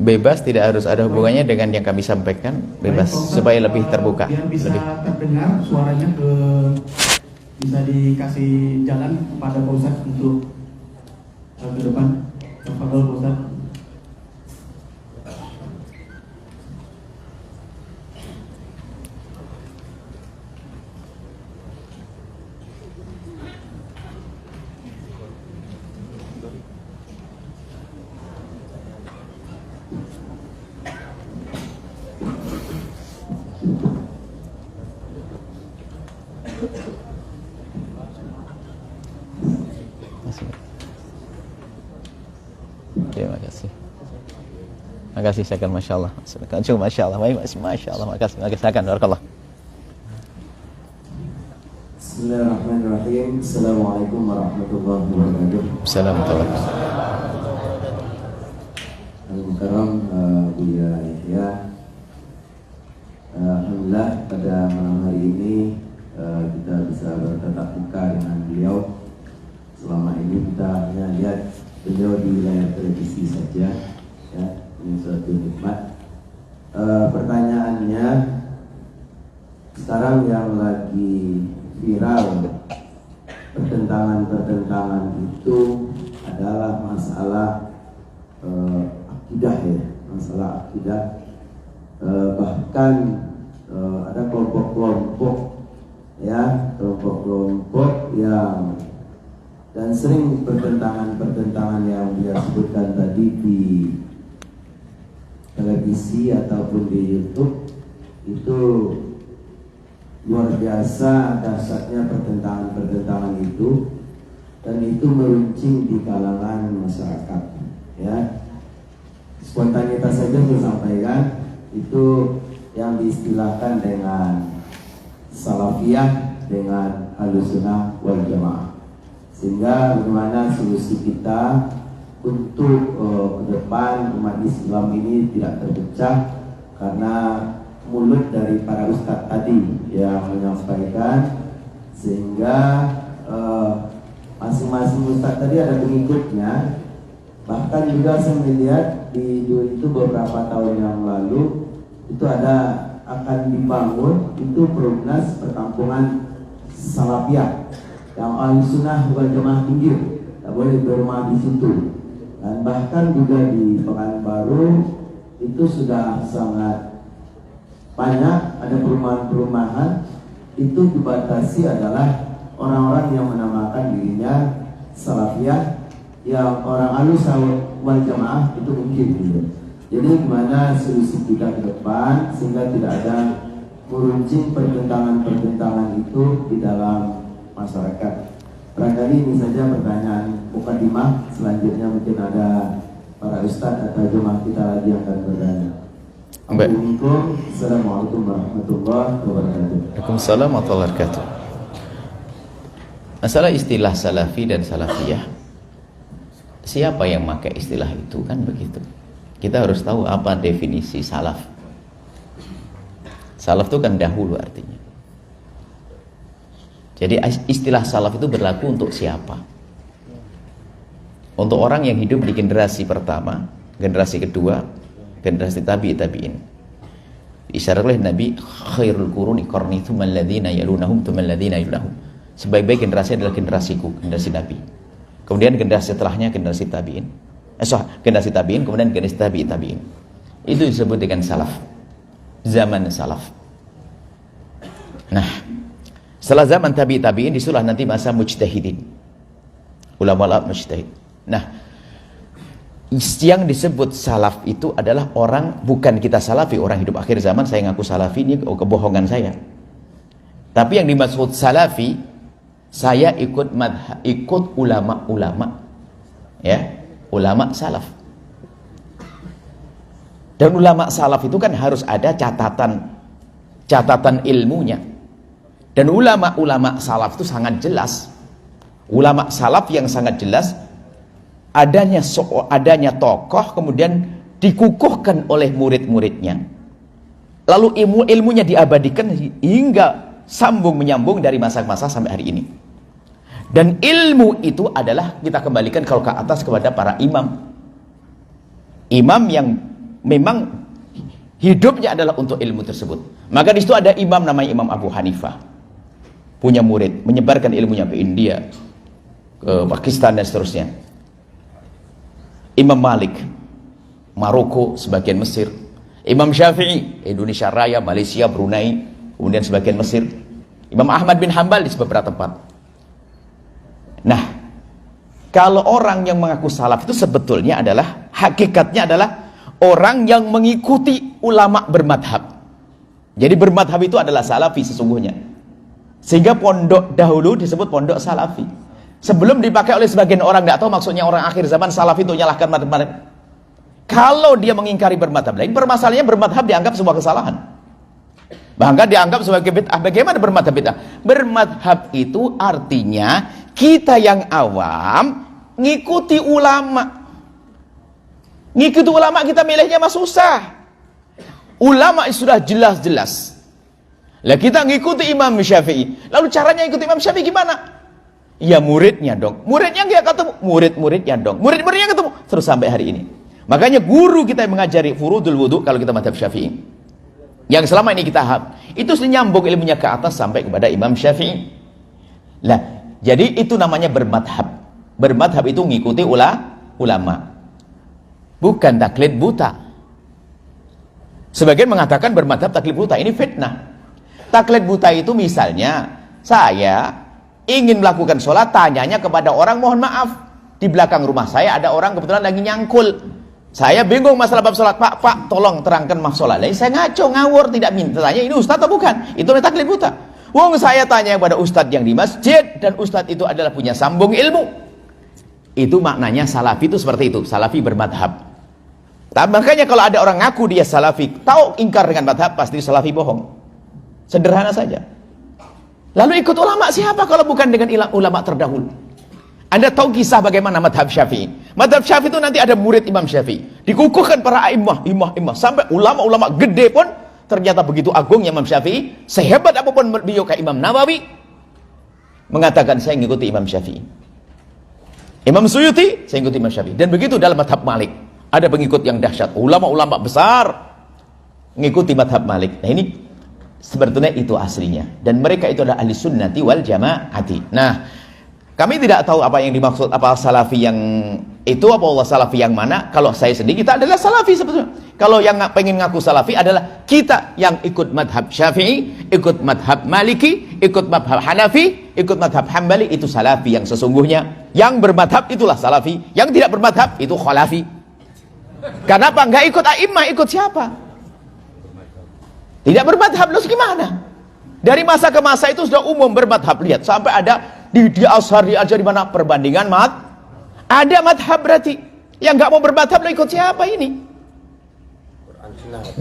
bebas, tidak harus ada hubungannya dengan yang kami sampaikan, bebas. Baik, supaya lebih terbuka, biar bisa lebih terdengar suaranya, bisa dikasih jalan kepada Pak Ustadz untuk ke depan. Tafadhol Pak Ustadz. Terima kasih, saya akan Masya Allah. Masya Allah, Masya Allah, makasih, saya akan barakallah. Bismillahirrahmanirrahim. Assalamualaikum warahmatullahi wabarakatuh. Assalamualaikum. Al-Mukarram Buya Yahya. Alhamdulillah pada malam hari ini kita bisa bertatap muka dengan beliau. Selama ini kita hanya lihat beliau di layar televisi saja, ya. Ini suatu nikmat. Pertanyaannya, sekarang yang lagi viral pertentangan itu adalah masalah akidah, ya, masalah akidah. Bahkan ada kelompok-kelompok, ya, kelompok-kelompok yang dan sering pertentangan yang dia sebutkan tadi di televisi ataupun di YouTube, itu luar biasa dahsyatnya pertentangan itu, dan itu meruncing di kalangan masyarakat, ya. Spontanitas saja saya sampaikan, itu yang diistilahkan dengan salafiyah dengan Ahlussunnah wal Jamaah. Sehingga bagaimana solusi kita untuk ke depan umat Islam ini tidak terpecah, karena mulut dari para ustadz tadi yang menyampaikan sehingga masing-masing ustadz tadi ada pengikutnya. Bahkan juga saya melihat di itu beberapa tahun yang lalu itu akan dibangun itu Perumnas Perkampungan Salafiyah yang ahli sunnah wal jamaah pinggir, tak boleh berumah di situ. Dan bahkan juga di Pekanbaru itu sudah sangat banyak ada perumahan-perumahan itu dibatasi adalah orang-orang yang menamakan dirinya Salafiyah, yang orang ahli sunnah wal jamaah itu mungkin gitu. Jadi gimana solusi kita ke depan sehingga tidak ada meruncing pertentangan-pertentangan itu di dalam masyarakat. Barangkali ini saja pertanyaan mukadimah. Selanjutnya mungkin ada para ustadz atau jemaah kita lagi yang akan bertanya. Assalamualaikum warahmatullahi wabarakatuh. Waalaikumsalam warahmatullahi wabarakatuh. Masalah istilah salafi dan salafiyah, siapa yang pakai istilah itu, kan begitu. Kita harus tahu apa definisi salaf. Salaf itu kan dahulu artinya. Jadi istilah salaf itu berlaku untuk siapa? Untuk orang yang hidup di generasi pertama, generasi kedua, generasi tabi'in. Isyarat oleh Nabi, khairul quruni qarni tsumma alladziina yalunahum tsumma alladziina yalunahum. Sebaik-baik generasi adalah generasiku, generasi Nabi. Kemudian generasi setelahnya generasi tabi'in. Generasi tabi'in, kemudian generasi tabi'in. Itu disebut dengan salaf. Zaman salaf. Nah, setelah zaman tabi'in disulah nanti masa mujtahidin. Ulama mujtahid. Nah, yang disebut salaf itu adalah orang, bukan kita salafi, orang hidup akhir zaman saya ngaku salafi, ini kebohongan saya. Tapi yang dimaksud salafi, saya ikut ulama-ulama, ya, ulama salaf. Dan ulama salaf itu kan harus ada catatan ilmunya. Dan ulama-ulama salaf itu sangat jelas. Ulama salaf yang sangat jelas, adanya tokoh kemudian dikukuhkan oleh murid-muridnya. Lalu ilmunya diabadikan hingga sambung menyambung dari masa-masa sampai hari ini. Dan ilmu itu adalah kita kembalikan kalau ke atas kepada para imam. Imam yang memang hidupnya adalah untuk ilmu tersebut. Maka di situ ada imam namanya Imam Abu Hanifah. Punya murid, menyebarkan ilmunya ke India, ke Pakistan dan seterusnya. Imam Malik, Maroko, sebagian Mesir. Imam Syafi'i, Indonesia Raya, Malaysia, Brunei, kemudian sebagian Mesir. Imam Ahmad bin Hanbal di beberapa tempat. Nah, kalau orang yang mengaku salaf itu sebetulnya adalah, hakikatnya adalah orang yang mengikuti ulama bermadhab. Jadi bermadhab itu adalah salafi sesungguhnya. Sehingga pondok dahulu disebut pondok salafi. Sebelum dipakai oleh sebagian orang, tidak tahu maksudnya orang akhir zaman salafi itu menyalahkan madhab. Kalau dia mengingkari bermadhab lain, permasalahannya bermadhab dianggap sebuah kesalahan. Bahkan dianggap sebagai bid'ah. Bagaimana bermadhab bid'ah? Bermadhab itu artinya kita yang awam ngikuti ulama. Ngikuti ulama kita milihnya mah susah. Ulama sudah jelas-jelas. Lah kita ngikuti Imam Syafi'i. Lalu caranya ikuti Imam Syafi'i gimana? Ya muridnya dong. Muridnya nggak ketemu. Murid-muridnya dong. Murid-muridnya ketemu. Terus sampai hari ini. Makanya guru kita yang mengajari furudul wudu kalau kita mazhab Syafi'i. Yang selama ini kita itu nyambung ilmunya ke atas sampai kepada Imam Syafi'i. Lah, jadi itu namanya bermadhab. Bermadhab itu ngikuti ulama. Bukan taklid buta. Sebagian mengatakan bermadhab taklid buta. Ini fitnah. Taklid buta itu misalnya saya ingin melakukan sholat, tanyanya kepada orang, mohon maaf, di belakang rumah saya ada orang kebetulan lagi nyangkul. Saya bingung masalah bab sholat, Pak, tolong terangkan maaf sholat. Lain saya ngaco, ngawur, tidak minta tanya ini ustadz atau bukan. Itu taklid buta. Wong saya tanya kepada ustadz yang di masjid, dan ustadz itu adalah punya sambung ilmu. Itu maknanya salafi itu seperti itu, salafi bermadhab. Makanya kalau ada orang ngaku dia salafi, tahu ingkar dengan madhab, pasti salafi bohong. Sederhana saja. Lalu ikut ulama siapa kalau bukan dengan ulama terdahulu? Anda tahu kisah bagaimana madhab Syafi'i? Madhab Syafi'i itu nanti ada murid Imam Syafi'i. Dikukuhkan para imam. Sampai ulama-ulama gede pun ternyata begitu agungnya Imam Syafi'i. Sehebat apapun beliau kayak Imam Nawawi. mengatakan saya mengikuti Imam Syafi'i. Imam Suyuti, saya mengikuti Imam Syafi'i. Dan begitu dalam madhab Malik. Ada pengikut yang dahsyat. Ulama-ulama besar mengikuti madhab Malik. Nah ini sebetulnya itu aslinya. Dan mereka itu adalah ahli sunnati wal jamaati. Nah, kami tidak tahu apa yang dimaksud, apa salafi yang itu, apa Allah salafi yang mana. Kalau saya sendiri, kita adalah salafi sebetulnya. Kalau yang pengen ngaku salafi adalah kita yang ikut madhab Syafi'i, ikut madhab Maliki, ikut madhab Hanafi, ikut madhab Hambali, itu salafi yang sesungguhnya. Yang bermadhab itulah salafi, yang tidak bermadhab itu khalafi. Kenapa? Nggak ikut a'imah, ikut siapa? Tidak bermadhab, terus gimana? Dari masa ke masa itu sudah umum bermadhab. Lihat, sampai ada di Azhar diajar di mana perbandingan ada madhab berarti. Yang nggak mau bermadhab, ikut siapa ini?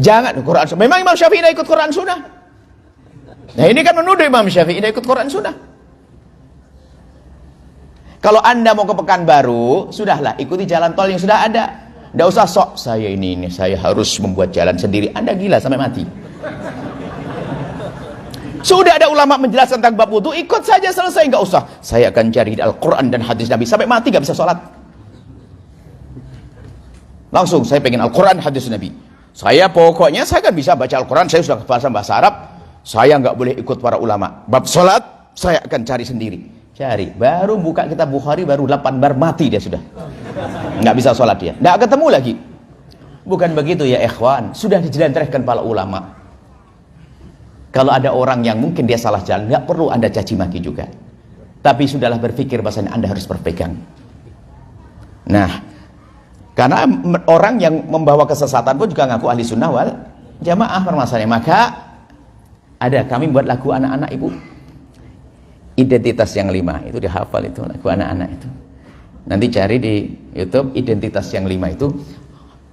Jangan Quran Sunnah. Memang Imam Syafi'i tidak ikut Quran Sunnah. Nah ini kan menuduh Imam Syafi'i tidak ikut Quran Sunnah. Kalau anda mau ke Pekanbaru, sudahlah ikuti jalan tol yang sudah ada. Tidak usah sok saya ini saya harus membuat jalan sendiri. Anda gila sampai mati. Sudah ada ulama menjelaskan tentang bab wudu, ikut saja selesai, nggak usah. Saya akan cari di Al-Quran dan hadis Nabi sampai mati nggak bisa sholat. Langsung saya pengen Al-Quran hadis Nabi. Saya pokoknya saya kan bisa baca Al-Quran, saya sudah bahasa Arab. Saya nggak boleh ikut para ulama. Bab sholat saya akan cari sendiri. Cari, baru buka kitab Bukhari baru 8 bar mati dia sudah. Nggak bisa sholat dia, nggak ketemu lagi. Bukan begitu ya ikhwan, sudah dijelentrehkan para ulama. Kalau ada orang yang mungkin dia salah jalan, nggak perlu anda caci maki juga. Tapi sudahlah berpikir bahasanya anda harus berpegang. Nah, karena orang yang membawa kesesatan pun juga ngaku ahli sunnah wal jamaah permasalahannya. Maka ada kami buat lagu anak-anak ibu. Identitas yang 5 itu dihafal itu lagu anak-anak itu. Nanti cari di YouTube identitas yang 5 itu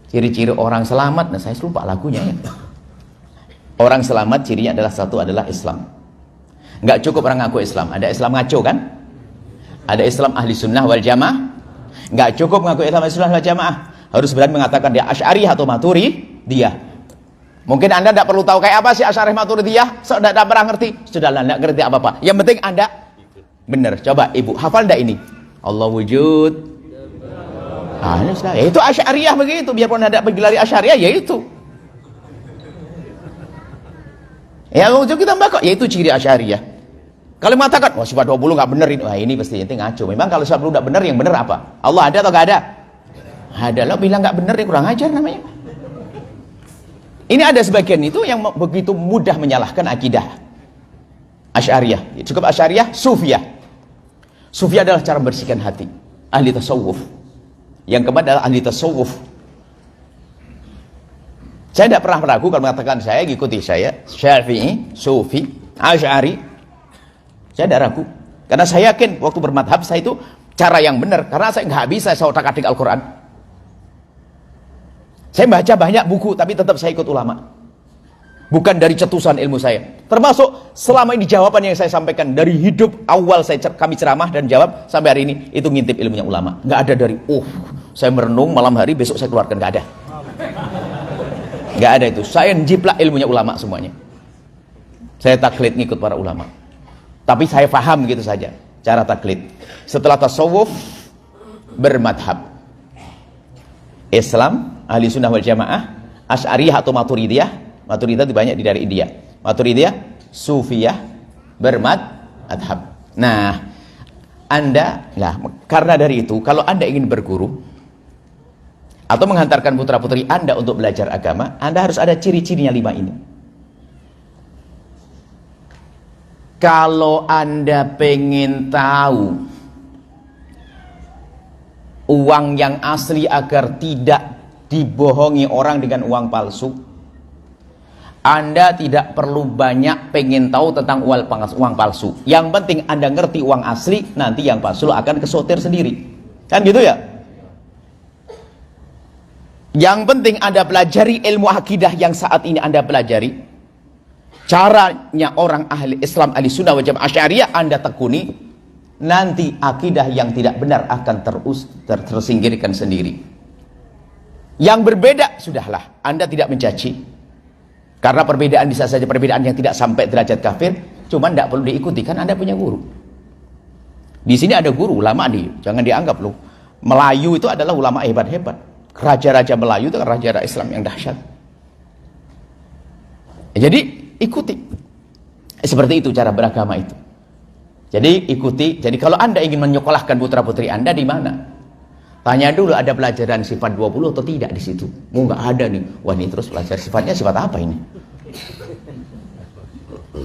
ciri-ciri orang selamat. Nah saya lupa lagunya ya. Orang selamat cirinya adalah satu adalah Islam. Nggak cukup orang ngaku Islam. Ada Islam ngaco kan? Ada Islam ahli sunnah wal jamaah. Nggak cukup ngaku Islam ahli sunnah wal jamaah. Harus berani mengatakan dia Asy'ariyah atau Maturidiyah. Mungkin anda tidak perlu tahu kayak apa sih Asy'ariyah Maturidiyah. Sudah tidak pernah ngerti. Sudahlah tidak ngerti apa-apa. Yang penting anda benar. Coba ibu hafal enggak ini? Allah wujud. Ini sudah. Ya itu Asy'ariyah begitu. Biarpun anda bergelari Asy'ariyah ya itu. Ya wujud kita mbak kok, yaitu ciri Asy'ariyah. Kalau mengatakan, wah sifat 20 nggak bener ini, wah ini pasti ente ngaco. Memang kalau sifat 20 nggak bener, yang bener apa? Allah ada atau nggak ada? Ada. Lo bilang nggak bener, ya kurang ajar namanya. Ini ada sebagian itu yang begitu mudah menyalahkan akidah Asy'ariyah. Cukup Asy'ariyah, Sufiyah. Sufiyah adalah cara membersihkan hati. Ahli tasawuf. Yang keempat adalah ahli tasawuf. Saya tidak pernah meragu kalau mengatakan saya ikuti saya Syafi'i, Sufi, Asy'ari. Saya tidak ragu karena saya yakin waktu bermadhab saya itu cara yang benar, karena saya nggak bisa saya otak-atik Al-Quran. Saya baca banyak buku tapi tetap saya ikut ulama, bukan dari cetusan ilmu saya. Termasuk selama ini jawaban yang saya sampaikan dari hidup awal kami ceramah dan jawab sampai hari ini itu ngintip ilmunya ulama. Nggak ada dari saya merenung malam hari besok saya keluarkan, nggak ada. Nggak ada itu. Saya jiplak ilmunya ulama semuanya. Saya taklid ngikut para ulama. Tapi saya paham gitu saja cara taklid. Setelah tasawuf bermadhab. Islam, ahli sunnah wal jamaah, Asy'ariyah atau Maturidiyah. Maturidiyah itu banyak dari India. Maturidiyah, Sufiyah, bermadhab. Nah, anda, karena dari itu, kalau anda ingin berguru atau menghantarkan putra-putri anda untuk belajar agama, anda harus ada ciri-cirinya 5 ini. Kalau anda pengen tahu uang yang asli agar tidak dibohongi orang dengan uang palsu, anda tidak perlu banyak pengen tahu tentang uang palsu. Yang penting anda ngerti uang asli, nanti yang palsu akan kesotir sendiri. Kan gitu ya? Yang penting anda pelajari ilmu akidah yang saat ini anda pelajari. Caranya orang ahli Islam, ahli sunnah wal jamaah Asy'ariyah anda tekuni. Nanti akidah yang tidak benar akan tersingkirkan sendiri. Yang berbeda, sudahlah. Anda tidak mencaci. Karena perbedaan bisa saja perbedaan yang tidak sampai derajat kafir. Cuman tidak perlu diikuti, kan anda punya guru. Di sini ada guru ulama nih, jangan dianggap loh. Melayu itu adalah ulama hebat-hebat. Raja-raja Melayu itu kan raja-raja Islam yang dahsyat. Jadi ikuti. Seperti itu cara beragama itu. Jadi ikuti. Jadi kalau Anda ingin menyekolahkan putra-putri Anda di mana? Tanya dulu ada pelajaran sifat 20 atau tidak di situ. Nggak ada nih. Wah, ini terus belajar sifatnya sifat apa ini?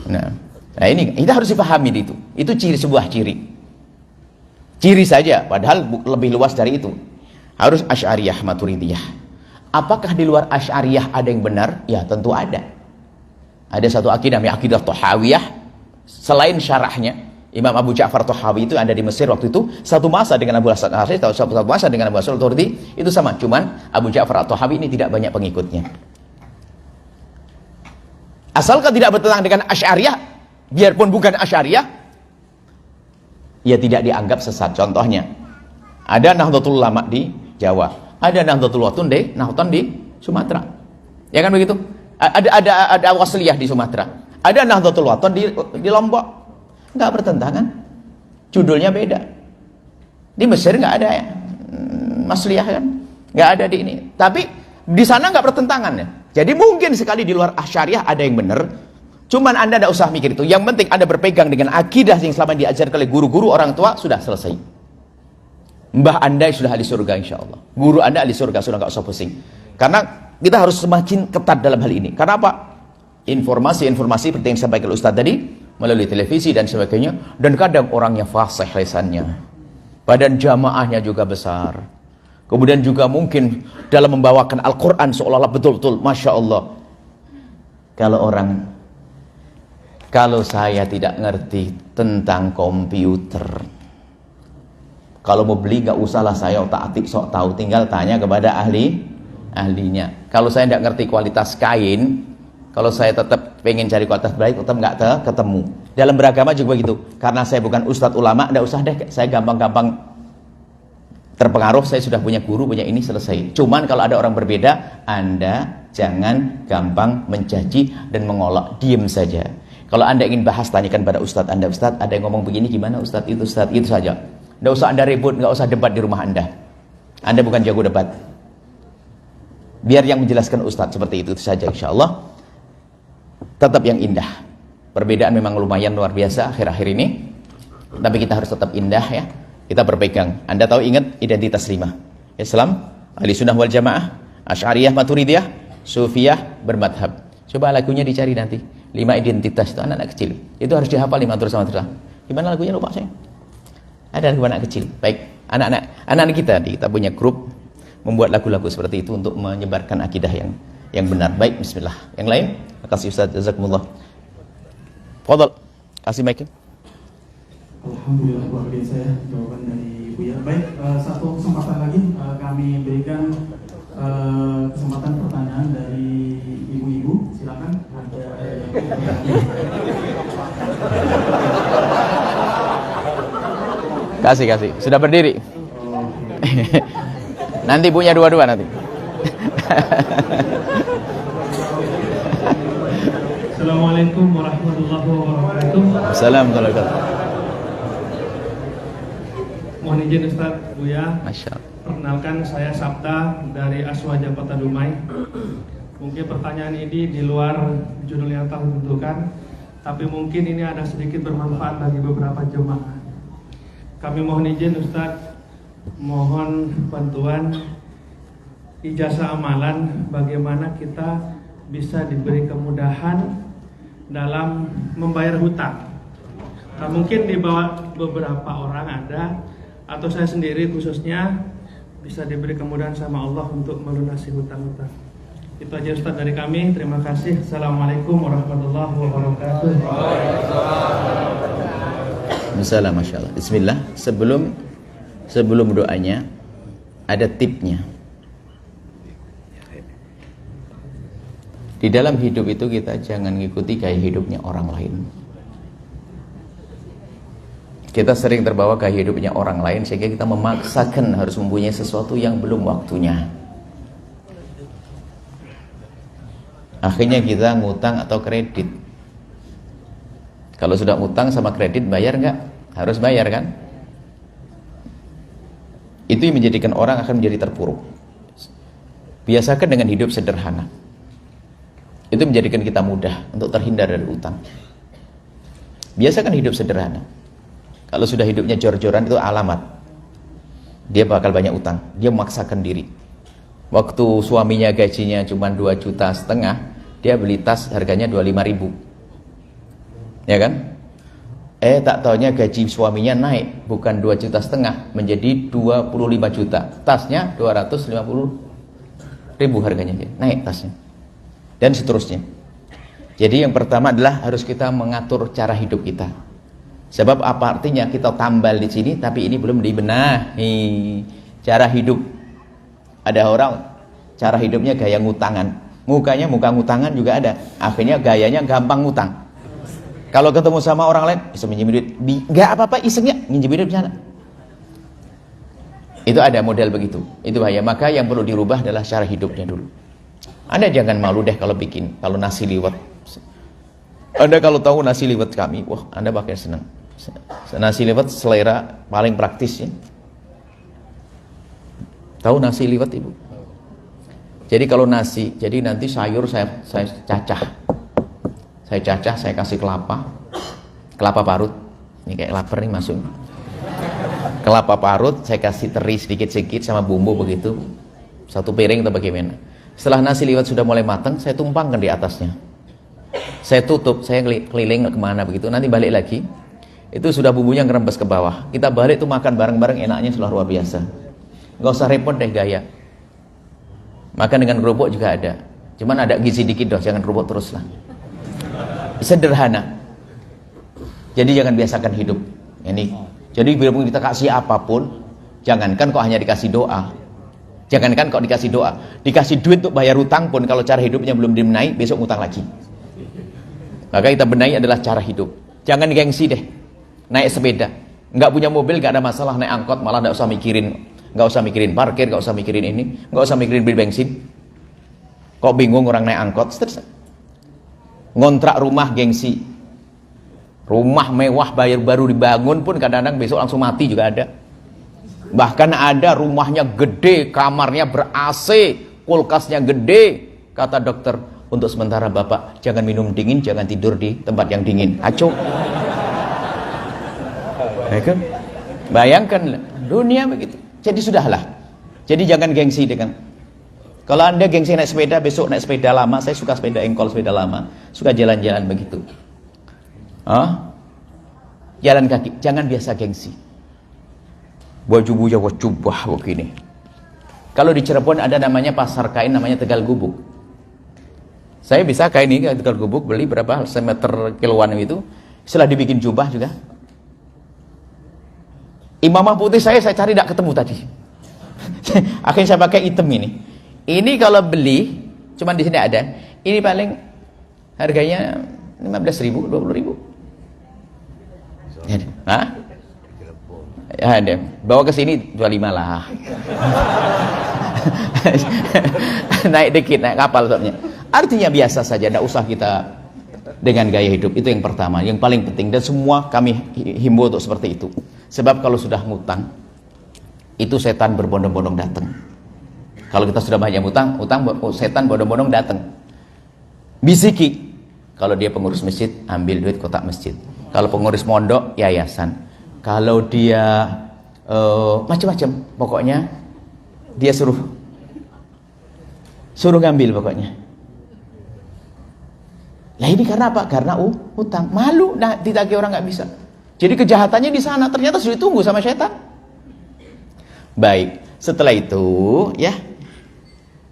Nah ini kita harus dipahami itu. Itu sebuah ciri. Ciri saja, padahal lebih luas dari itu. Harus Asy'ariyah, Maturidiyah. Apakah di luar Asy'ariyah ada yang benar? Ya, tentu ada. Ada satu akidah, akidah Thahawiyah. Selain syarahnya, Imam Abu Ja'far Thahawi itu ada di Mesir waktu itu, satu masa dengan Abu Hasan Asy'ari, satu masa dengan Abu Hasan Al-Maturidi, itu sama. Cuman Abu Ja'far Thahawi ini tidak banyak pengikutnya. Asalkan tidak bertentangan dengan Asy'ariyah, biarpun bukan Asy'ariyah, ya tidak dianggap sesat. Contohnya, ada Nahdlatul Ulama di Jawa, ada Nahdlatul Wathon di Sumatera. Ya kan begitu? Ada Wasliyah di Sumatera, ada Nahdlatul Wathon di Lombok. Nggak bertentangan, judulnya beda. Di Mesir nggak ada ya, Masliyah kan, nggak ada di ini. Tapi di sana nggak bertentangan ya. Jadi mungkin sekali di luar Asy'ariyah ada yang benar. Cuman Anda tidak usah mikir itu. Yang penting Anda berpegang dengan akidah yang selama diajarkan oleh guru-guru orang tua, sudah selesai. Mbah Anda sudah ahli surga insya Allah. Guru Anda ahli surga, sudah nggak usah pusing. Karena kita harus semakin ketat dalam hal ini. Karena apa? Informasi-informasi seperti yang disampaikan Ustaz tadi, melalui televisi dan sebagainya. Dan kadang orangnya fasih lisannya. Badan jamaahnya juga besar. Kemudian juga mungkin dalam membawakan Al-Quran seolah-olah betul-betul, Masya Allah. Kalau saya tidak ngerti tentang komputer, kalau mau beli gak usahlah saya otak-atik sok tahu, tinggal tanya kepada ahlinya. Kalau saya tidak ngerti kualitas kain, kalau saya tetap pengen cari kualitas baik, tetap nggak ketemu. Dalam beragama juga begitu. Karena saya bukan ustadz ulama, nggak usah deh, saya gampang-gampang terpengaruh, saya sudah punya guru, punya ini, selesai. Cuman kalau ada orang berbeda, Anda jangan gampang mencaci dan mengolok, diem saja. Kalau Anda ingin bahas, tanyakan pada ustadz Anda, Ustadz ada yang ngomong begini, gimana Ustadz itu saja. Nggak usah Anda ribut, nggak usah debat di rumah Anda. Anda bukan jago debat. Biar yang menjelaskan ustadz, seperti itu saja insya Allah. Tetap yang indah. Perbedaan memang lumayan luar biasa akhir-akhir ini, tapi kita harus tetap indah ya. Kita berpegang. Anda tahu, ingat identitas 5. Islam, Ahli Sunnah wal Jamaah, Asy'ariyah, Maturidiyah, Sufiyah, bermadhab. Coba lagunya dicari nanti. 5 identitas itu anak-anak kecil. Itu harus dihafal 5 terus. Gimana lagunya, lupa saya. Ada lagu anak kecil. Baik, anak-anak kita punya grup membuat lagu-lagu seperti itu untuk menyebarkan akidah yang benar. Baik, bismillah. Yang lain? Terima kasih Ustaz, jazakumullah. Fadhal, kasih mic. Alhamdulillah, luar biasa ya jawaban dari Buya. Baik, satu kesempatan lagi kami berikan kesempatan pertanyaan dari ibu-ibu. Silakan. Kasih. Sudah berdiri. Nanti punya dua-dua nanti. Assalamualaikum warahmatullahi wabarakatuh. Assalamualaikum warahmatullahi wabarakatuh. Mohon izin Ustaz, Buya. Masya Allah. Perkenalkan, saya Sabta dari Aswaja Kota Dumai. Mungkin pertanyaan ini di luar judul yang telah ditentukan, tapi mungkin ini ada sedikit bermanfaat bagi beberapa jemaah. Kami mohon izin Ustaz, mohon bantuan ijazah amalan, bagaimana kita bisa diberi kemudahan dalam membayar hutang. Nah, mungkin di bawah beberapa orang ada, atau saya sendiri khususnya, bisa diberi kemudahan sama Allah untuk melunasi hutang-hutang. Itu aja Ustaz dari kami. Terima kasih. Assalamualaikum warahmatullahi wabarakatuh. Masalah, Masya Allah. Bismillah. Sebelum doanya, ada tipnya. Di dalam hidup itu kita jangan ngikuti gaya hidupnya orang lain. Kita sering terbawa gaya hidupnya orang lain sehingga kita memaksakan harus mempunyai sesuatu yang belum waktunya. Akhirnya kita ngutang atau kredit. Kalau sudah ngutang sama kredit, bayar nggak? Harus bayar kan? Itu yang menjadikan orang akan menjadi terpuruk. Biasakan dengan hidup sederhana. Itu menjadikan kita mudah untuk terhindar dari utang. Biasakan hidup sederhana. Kalau sudah hidupnya jor-joran, itu alamat dia bakal banyak utang. Dia memaksakan diri. Waktu suaminya gajinya cuma 2,5 juta, dia beli tas harganya 25.000. Ya kan? Tak taunya gaji suaminya naik, bukan 2,5 juta menjadi 25 juta. Tasnya 250.000 harganya, naik tasnya. Dan seterusnya. Jadi yang pertama adalah harus kita mengatur cara hidup kita. Sebab apa artinya kita tambal di sini tapi ini belum dibenahi cara hidup. Ada orang cara hidupnya gaya ngutangan. Mukanya muka ngutangan juga ada. Akhirnya gayanya gampang ngutang. Kalau ketemu sama orang lain bisa minjem duit, enggak apa-apa, isengnya minjem duit sana. Itu ada model begitu. Itu bahaya. Maka yang perlu dirubah adalah cara hidupnya dulu. Anda jangan malu deh kalau kalau nasi liwet. Anda kalau tahu nasi liwet kami, wah Anda bakal senang. Nasi liwet selera paling praktis ya. Tahu nasi liwet Ibu? Jadi kalau nasi, jadi nanti sayur saya cacah. Saya cacah, saya kasih kelapa parut. Ini kayak lapar nih masuk. Kelapa parut, saya kasih teri sedikit-sedikit sama bumbu begitu. Satu piring atau bagaimana. Setelah nasi liwet sudah mulai matang, saya tumpangkan di atasnya. Saya tutup, saya keliling kemana begitu, nanti balik lagi. Itu sudah bumbunya ngerembes ke bawah. Kita balik tuh makan bareng-bareng, enaknya sudah luar biasa. Nggak usah repot deh gaya. Makan dengan kerupuk juga ada. Cuman ada gizi dikit doh, jangan kerupuk terus lah. Sederhana. Jadi jangan biasakan hidup. Ini. Jadi biarpun kita kasih apapun, jangankan kok hanya dikasih doa. Jangankan kok dikasih doa, dikasih duit untuk bayar utang pun kalau cara hidupnya belum dibenahi, besok ngutang lagi. Maka kita benahi adalah cara hidup. Jangan gengsi deh. Naik sepeda, nggak punya mobil nggak ada masalah, naik angkot malah nggak usah mikirin parkir, nggak usah mikirin ini, nggak usah mikirin beli bensin. Kok bingung orang naik angkot? Ngontrak rumah gengsi, rumah mewah baru dibangun pun kadang-kadang besok langsung mati juga ada. Bahkan ada rumahnya gede, kamarnya ber-AC, kulkasnya gede. Kata dokter, untuk sementara Bapak jangan minum dingin, jangan tidur di tempat yang dingin. Aco. Bayangkan dunia begitu. Jadi sudahlah. Jadi jangan gengsi dengan. Kalau Anda gengsi naik sepeda, besok naik sepeda lama. Saya suka sepeda engkol, sepeda lama. Suka jalan-jalan begitu. Jalan kaki, jangan biasa gengsi. Baju jubah begini. Kalau di Cirebon ada namanya pasar kain, namanya Tegal Gubuk. Saya bisa kain ini Tegal Gubuk beli berapa semeter kiloan itu. Setelah dibikin jubah juga. Imamah putih saya cari tidak ketemu tadi. Akhirnya saya pakai hitam ini. Ini kalau beli, cuman di sini ada. Ini paling harganya 15.000, 20.000. Hah? Ya, ada. Bawa ke sini 25 lah. Naik dikit, naik kapal soalnya. Artinya biasa saja, tidak usah kita dengan gaya hidup. Itu yang pertama, yang paling penting. Dan semua kami himbau untuk seperti itu. Sebab kalau sudah ngutang, itu setan berbondong-bondong datang. Kalau kita sudah banyak utang, setan berbondong-bondong datang. Bisiki. Kalau dia pengurus masjid, ambil duit kotak masjid. Kalau pengurus mondok, yayasan. Kalau dia macam-macam, pokoknya dia suruh ngambil pokoknya. Nah ini karena apa? Karena utang. Malu, nah ditagih orang nggak bisa. Jadi kejahatannya di sana, ternyata sudah ditunggu sama setan. Baik, setelah itu ya,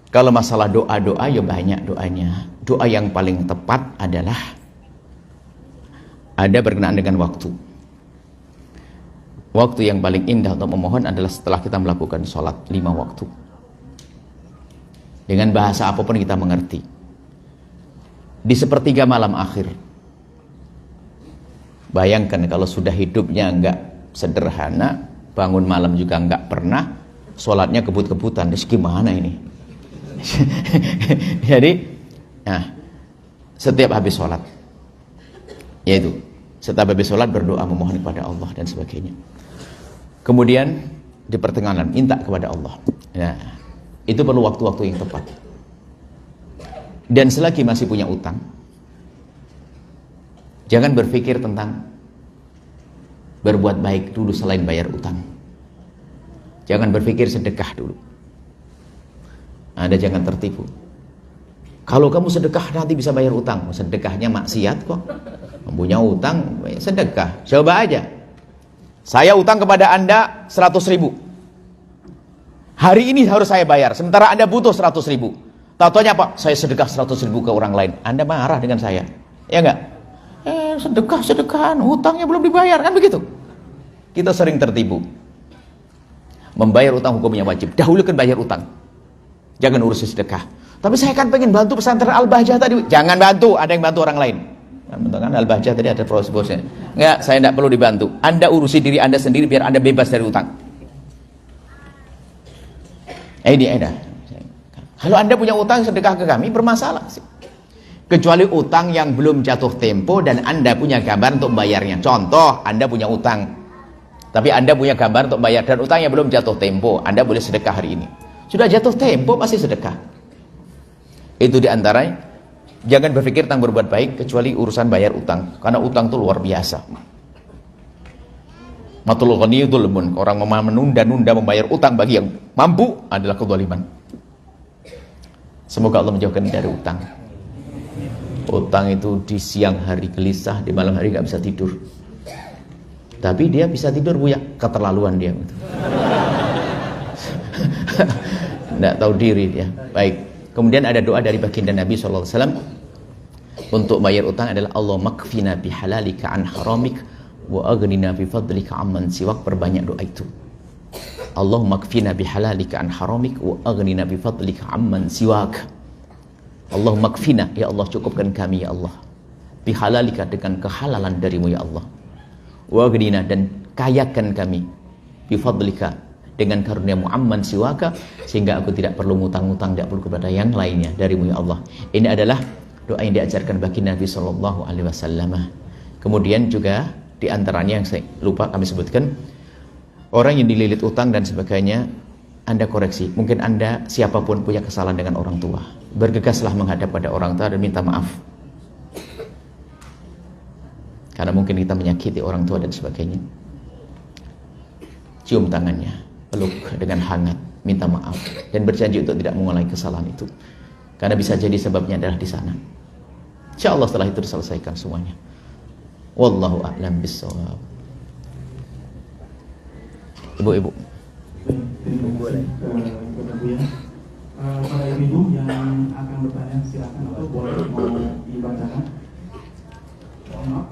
kalau masalah doa-doa ya banyak doanya. Doa yang paling tepat adalah ada berkenaan dengan waktu. Waktu yang paling indah untuk memohon adalah setelah kita melakukan sholat 5 waktu. Dengan bahasa apapun kita mengerti. Di sepertiga malam akhir. Bayangkan kalau sudah hidupnya enggak sederhana, bangun malam juga enggak pernah, sholatnya kebut-kebutan, gimana ini? Jadi, nah, setiap habis sholat, yaitu setiap habis sholat berdoa memohon kepada Allah dan sebagainya. Kemudian di pertengahan, minta kepada Allah. Nah, itu perlu waktu-waktu yang tepat. Dan selagi masih punya utang, jangan berpikir tentang berbuat baik dulu selain bayar utang. Jangan berpikir sedekah dulu. Anda jangan tertipu. Kalau kamu sedekah nanti bisa bayar utang. Sedekahnya maksiat kok. Punya utang, sedekah. Coba aja. Saya utang kepada Anda 100.000. Hari ini harus saya bayar. Sementara Anda butuh 100.000. Tahu-taunya apa? Saya sedekah 100.000 ke orang lain. Anda marah dengan saya. Ya enggak? Sedekah-sedekahan. Hutangnya belum dibayar. Kan begitu. Kita sering tertipu. Membayar utang hukumnya wajib. Dahulukan bayar utang. Jangan urus sedekah. Tapi saya kan pengen bantu pesantren Al-Bahjah tadi. Jangan bantu, ada yang bantu orang lain. Kan Al-Bahjah tadi ada bos-bosnya. Enggak, saya tidak perlu dibantu. Anda urusi diri Anda sendiri biar Anda bebas dari utang. Ini ada. Kalau Anda punya utang sedekah ke kami bermasalah sih. Kecuali utang yang belum jatuh tempo dan Anda punya gambar untuk membayarnya. Contoh, Anda punya utang. Tapi Anda punya gambar untuk bayar dan utangnya belum jatuh tempo. Anda boleh sedekah hari ini. Sudah jatuh tempo masih sedekah. Itu diantaranya. Jangan berpikir tentang berbuat baik kecuali urusan bayar utang. Karena utang itu luar biasa. Matul ghani dzulmun. Orang menunda-nunda membayar utang bagi yang mampu adalah kezaliman. Semoga Allah menjauhkan dari utang. Utang itu di siang hari gelisah, di malam hari nggak bisa tidur. Tapi dia bisa tidur, Buya. Keterlaluan dia. Nggak tahu diri dia. Baik. Kemudian ada doa dari baginda Nabi SAW untuk bayar utang adalah Allah makfina bihalalika an haramik wa aghnina bifadlika amman siwak. Perbanyak doa itu. Allah makfina bihalalika an haramik wa aghnina bifadlika amman siwak. Allah makfina, ya Allah cukupkan kami ya Allah, bihalalika dengan kehalalan darimu ya Allah, wa aghnina dan kayakan kami, bifadlika dengan karuniamu amman siwaka, sehingga aku tidak perlu ngutang-ngutang, tidak perlu kepada yang lainnya darimu ya Allah. Ini adalah doa yang diajarkan bagi Nabi SAW. Kemudian juga diantaranya yang saya lupa kami sebutkan, orang yang dililit utang dan sebagainya, Anda koreksi. Mungkin Anda siapapun punya kesalahan dengan orang tua, bergegaslah menghadap pada orang tua dan minta maaf. Karena mungkin kita menyakiti orang tua dan sebagainya. Cium tangannya, peluk dengan hangat, minta maaf dan berjanji untuk tidak mengulangi kesalahan itu. Karena bisa jadi sebabnya adalah di sana. Insya Allah setelah itu diselesaikan semuanya. Wallahu a'lam bishawab. Ibu-ibu. Terima kasih kepada Buya. Para ibu yang akan bertanya silakan atau boleh mau dibacakan. Mohon maaf,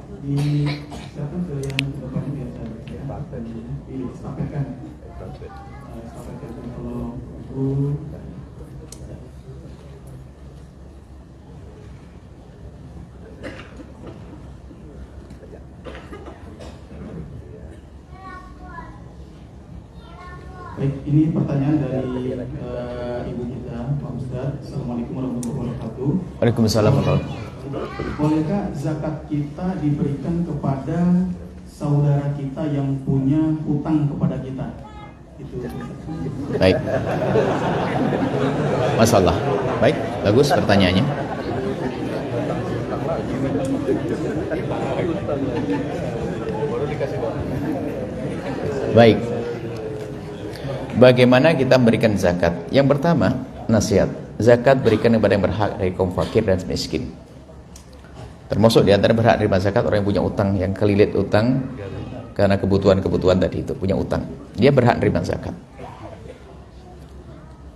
silakan ke yang ke depan biar saya baca. Disampaikan. Sampaikan kalau Bu. Baik, ini pertanyaan dari ibu kita, Pak Ustadz. Assalamualaikum warahmatullahi wabarakatuh. Waalaikumsalam warahmatullahi wabarakatuh. Bolehkah zakat kita diberikan kepada saudara kita yang punya hutang kepada kita? Itu. Baik. Masalah. Baik, bagus pertanyaannya. Baik. Bagaimana kita memberikan zakat? Yang pertama, nasihat. Zakat berikan kepada yang berhak dari kaum fakir dan miskin. Termasuk di antara berhak terima zakat orang yang punya utang, yang kelilit utang karena kebutuhan-kebutuhan tadi itu, punya utang. Dia berhak terima zakat.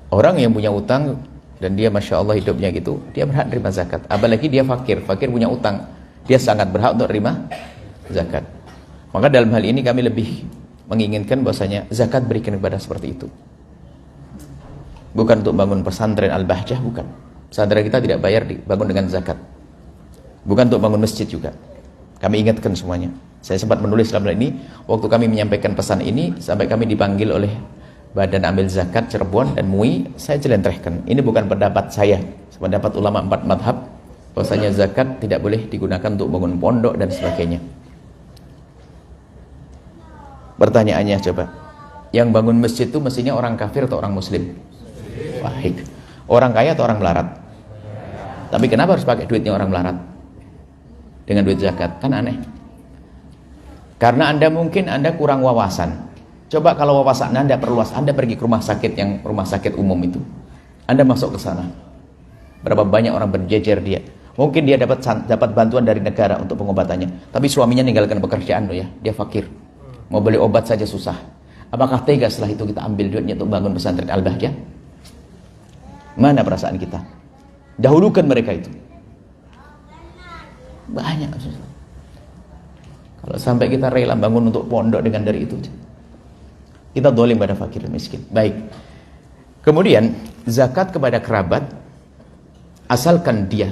Orang yang punya utang dan dia Masya Allah hidupnya gitu, dia berhak terima zakat. Apalagi dia fakir punya utang, dia sangat berhak untuk terima zakat. Maka dalam hal ini kami lebih menginginkan bahwasanya zakat berikan kepada seperti itu. Bukan untuk bangun pesantren Al-Bahjah, bukan. Pesantren kita tidak bayar dibangun dengan zakat. Bukan untuk bangun masjid juga. Kami ingatkan semuanya. Saya sempat menulis dalam hal ini, waktu kami menyampaikan pesan ini, sampai kami dipanggil oleh Badan Amil Zakat Cirebon dan MUI, saya jelentrehkan. Ini bukan pendapat saya, pendapat ulama 4 madhab, bahwasanya zakat tidak boleh digunakan untuk bangun pondok dan sebagainya. Pertanyaannya coba, Yang bangun masjid itu mestinya orang kafir atau orang muslim? Baik. Orang kaya atau orang melarat? Tapi kenapa harus pakai duitnya orang melarat dengan duit zakat? Kan aneh. Karena mungkin Anda kurang wawasan. Coba kalau wawasan Anda perluas, Anda pergi ke rumah sakit umum itu. Anda masuk ke sana. Berapa banyak orang berjejer dia. Mungkin dia dapat bantuan dari negara untuk pengobatannya. Tapi suaminya ninggalkan pekerjaan loh ya. Dia fakir. Mau beli obat saja susah. Apakah tega setelah itu kita ambil duitnya untuk bangun pesantren Al-Bahjah? Mana perasaan kita? Dahulukan mereka itu. Banyak. Kalau sampai kita rela bangun untuk pondok dengan dari itu, kita dolim pada fakir dan miskin. Baik. Kemudian zakat kepada kerabat, asalkan dia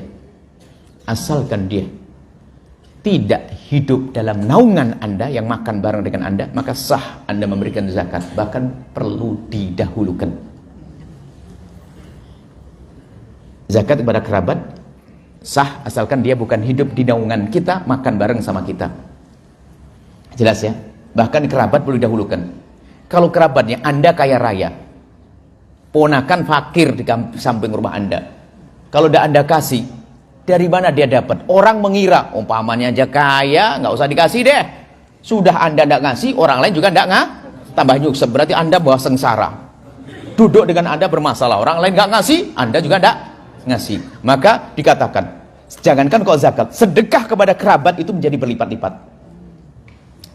tidak hidup dalam naungan Anda yang makan bareng dengan Anda, maka sah Anda memberikan zakat, bahkan perlu didahulukan. Zakat kepada kerabat sah asalkan dia bukan hidup di naungan kita, makan bareng sama kita. Jelas ya? Bahkan kerabat perlu didahulukan. Kalau kerabatnya Anda kaya raya, ponakan fakir di samping rumah Anda, kalau tidak Anda kasih, dari mana dia dapat? Orang mengira umpamanya aja kaya, nggak usah dikasih deh. Sudah Anda tidak ngasih, orang lain juga tidak tambah nyuksep. Berarti Anda bawa sengsara. Duduk dengan Anda bermasalah, orang lain nggak ngasih, Anda juga tidak ngasih. Maka dikatakan, jangankan kok zakat, sedekah kepada kerabat itu menjadi berlipat-lipat.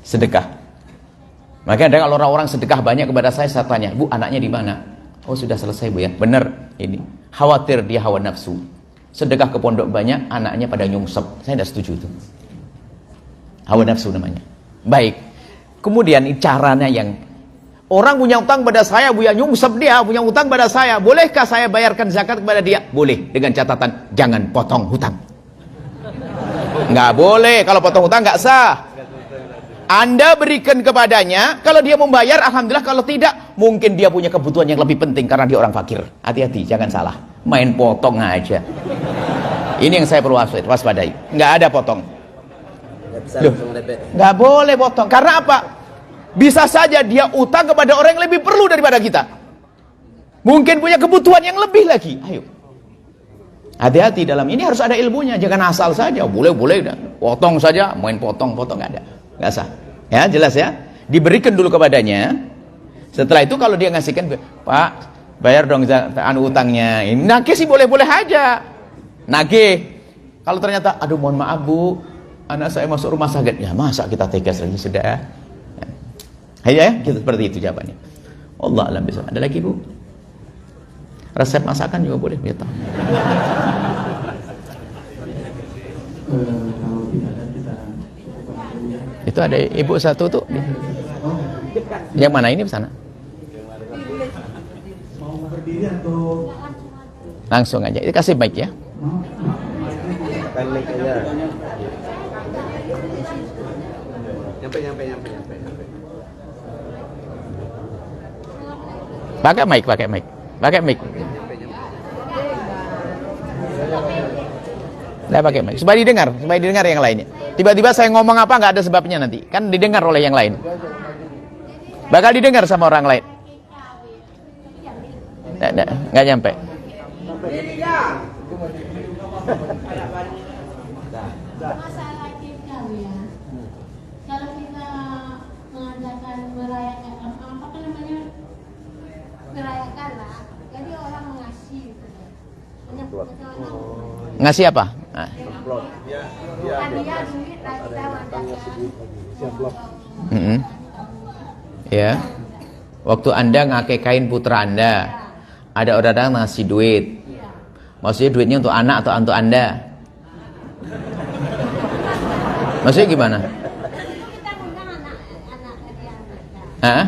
Sedekah. Maka ada kalau orang-orang sedekah banyak kepada saya tanya, Bu, anaknya di mana? Oh, sudah selesai Bu ya. Benar ini. Khawatir dia hawa nafsu. Sedekah ke pondok banyak, anaknya pada nyungsep. Saya tidak setuju itu. Hawa nafsu namanya. Baik. Kemudian caranya yang orang punya utang pada saya, Bu ya, nyungsep dia, punya utang pada saya. Bolehkah saya bayarkan zakat kepada dia? Boleh, dengan catatan jangan potong hutang. Nggak boleh, kalau potong hutang nggak sah. Anda berikan kepadanya, kalau dia membayar alhamdulillah, kalau tidak mungkin dia punya kebutuhan yang lebih penting karena dia orang fakir. Hati-hati, jangan salah. Main potong aja. Ini yang saya perlu waspadai. Nggak ada potong. Loh, nggak boleh potong. Karena apa? Bisa saja dia utang kepada orang yang lebih perlu daripada kita. Mungkin punya kebutuhan yang lebih lagi. Ayo. Hati-hati dalam ini, harus ada ilmunya. Jangan asal saja. Boleh. Potong saja, main potong-potong nggak ada. Nggak sah. Ya, jelas ya. Diberikan dulu kepadanya. Setelah itu kalau dia ngasihkan, Pak, bayar dong utangnya. Ini nagih sih boleh-boleh aja. Nagih. Kalau ternyata, aduh mohon maaf Bu, anak saya masuk rumah sakit. Ya masa kita tegas lagi, sudah. Ya, gitu, seperti itu jawabannya. Allah alam bisa. Ada lagi Bu? Resep masakan juga boleh, ya tahu. Kalau tidak ada kita Itu ada ibu satu tuh. Yang mana ini sana? mau berdiri atau Langsung aja. Itu kasih mic ya. Nyampe. Pakai mic. Nah, pakai mic. Supaya didengar yang lainnya. Tiba-tiba saya ngomong apa nggak ada sebabnya nanti. Kan didengar oleh yang lain. Bakal didengar sama orang lain. Nggak nyampe. Masalah kita ya, kalau kita mengadakan merayakan lah, jadi orang mengasih Ngasih apa? Nah. hadiah duit lah kita mengadakan. Ya. Waktu Anda ngakekain putra Anda, ada orang ngasih duit. Maksudnya duitnya untuk anak atau untuk Anda? Maksudnya gimana? Kita undang anak-anak hadiah kita. Hah?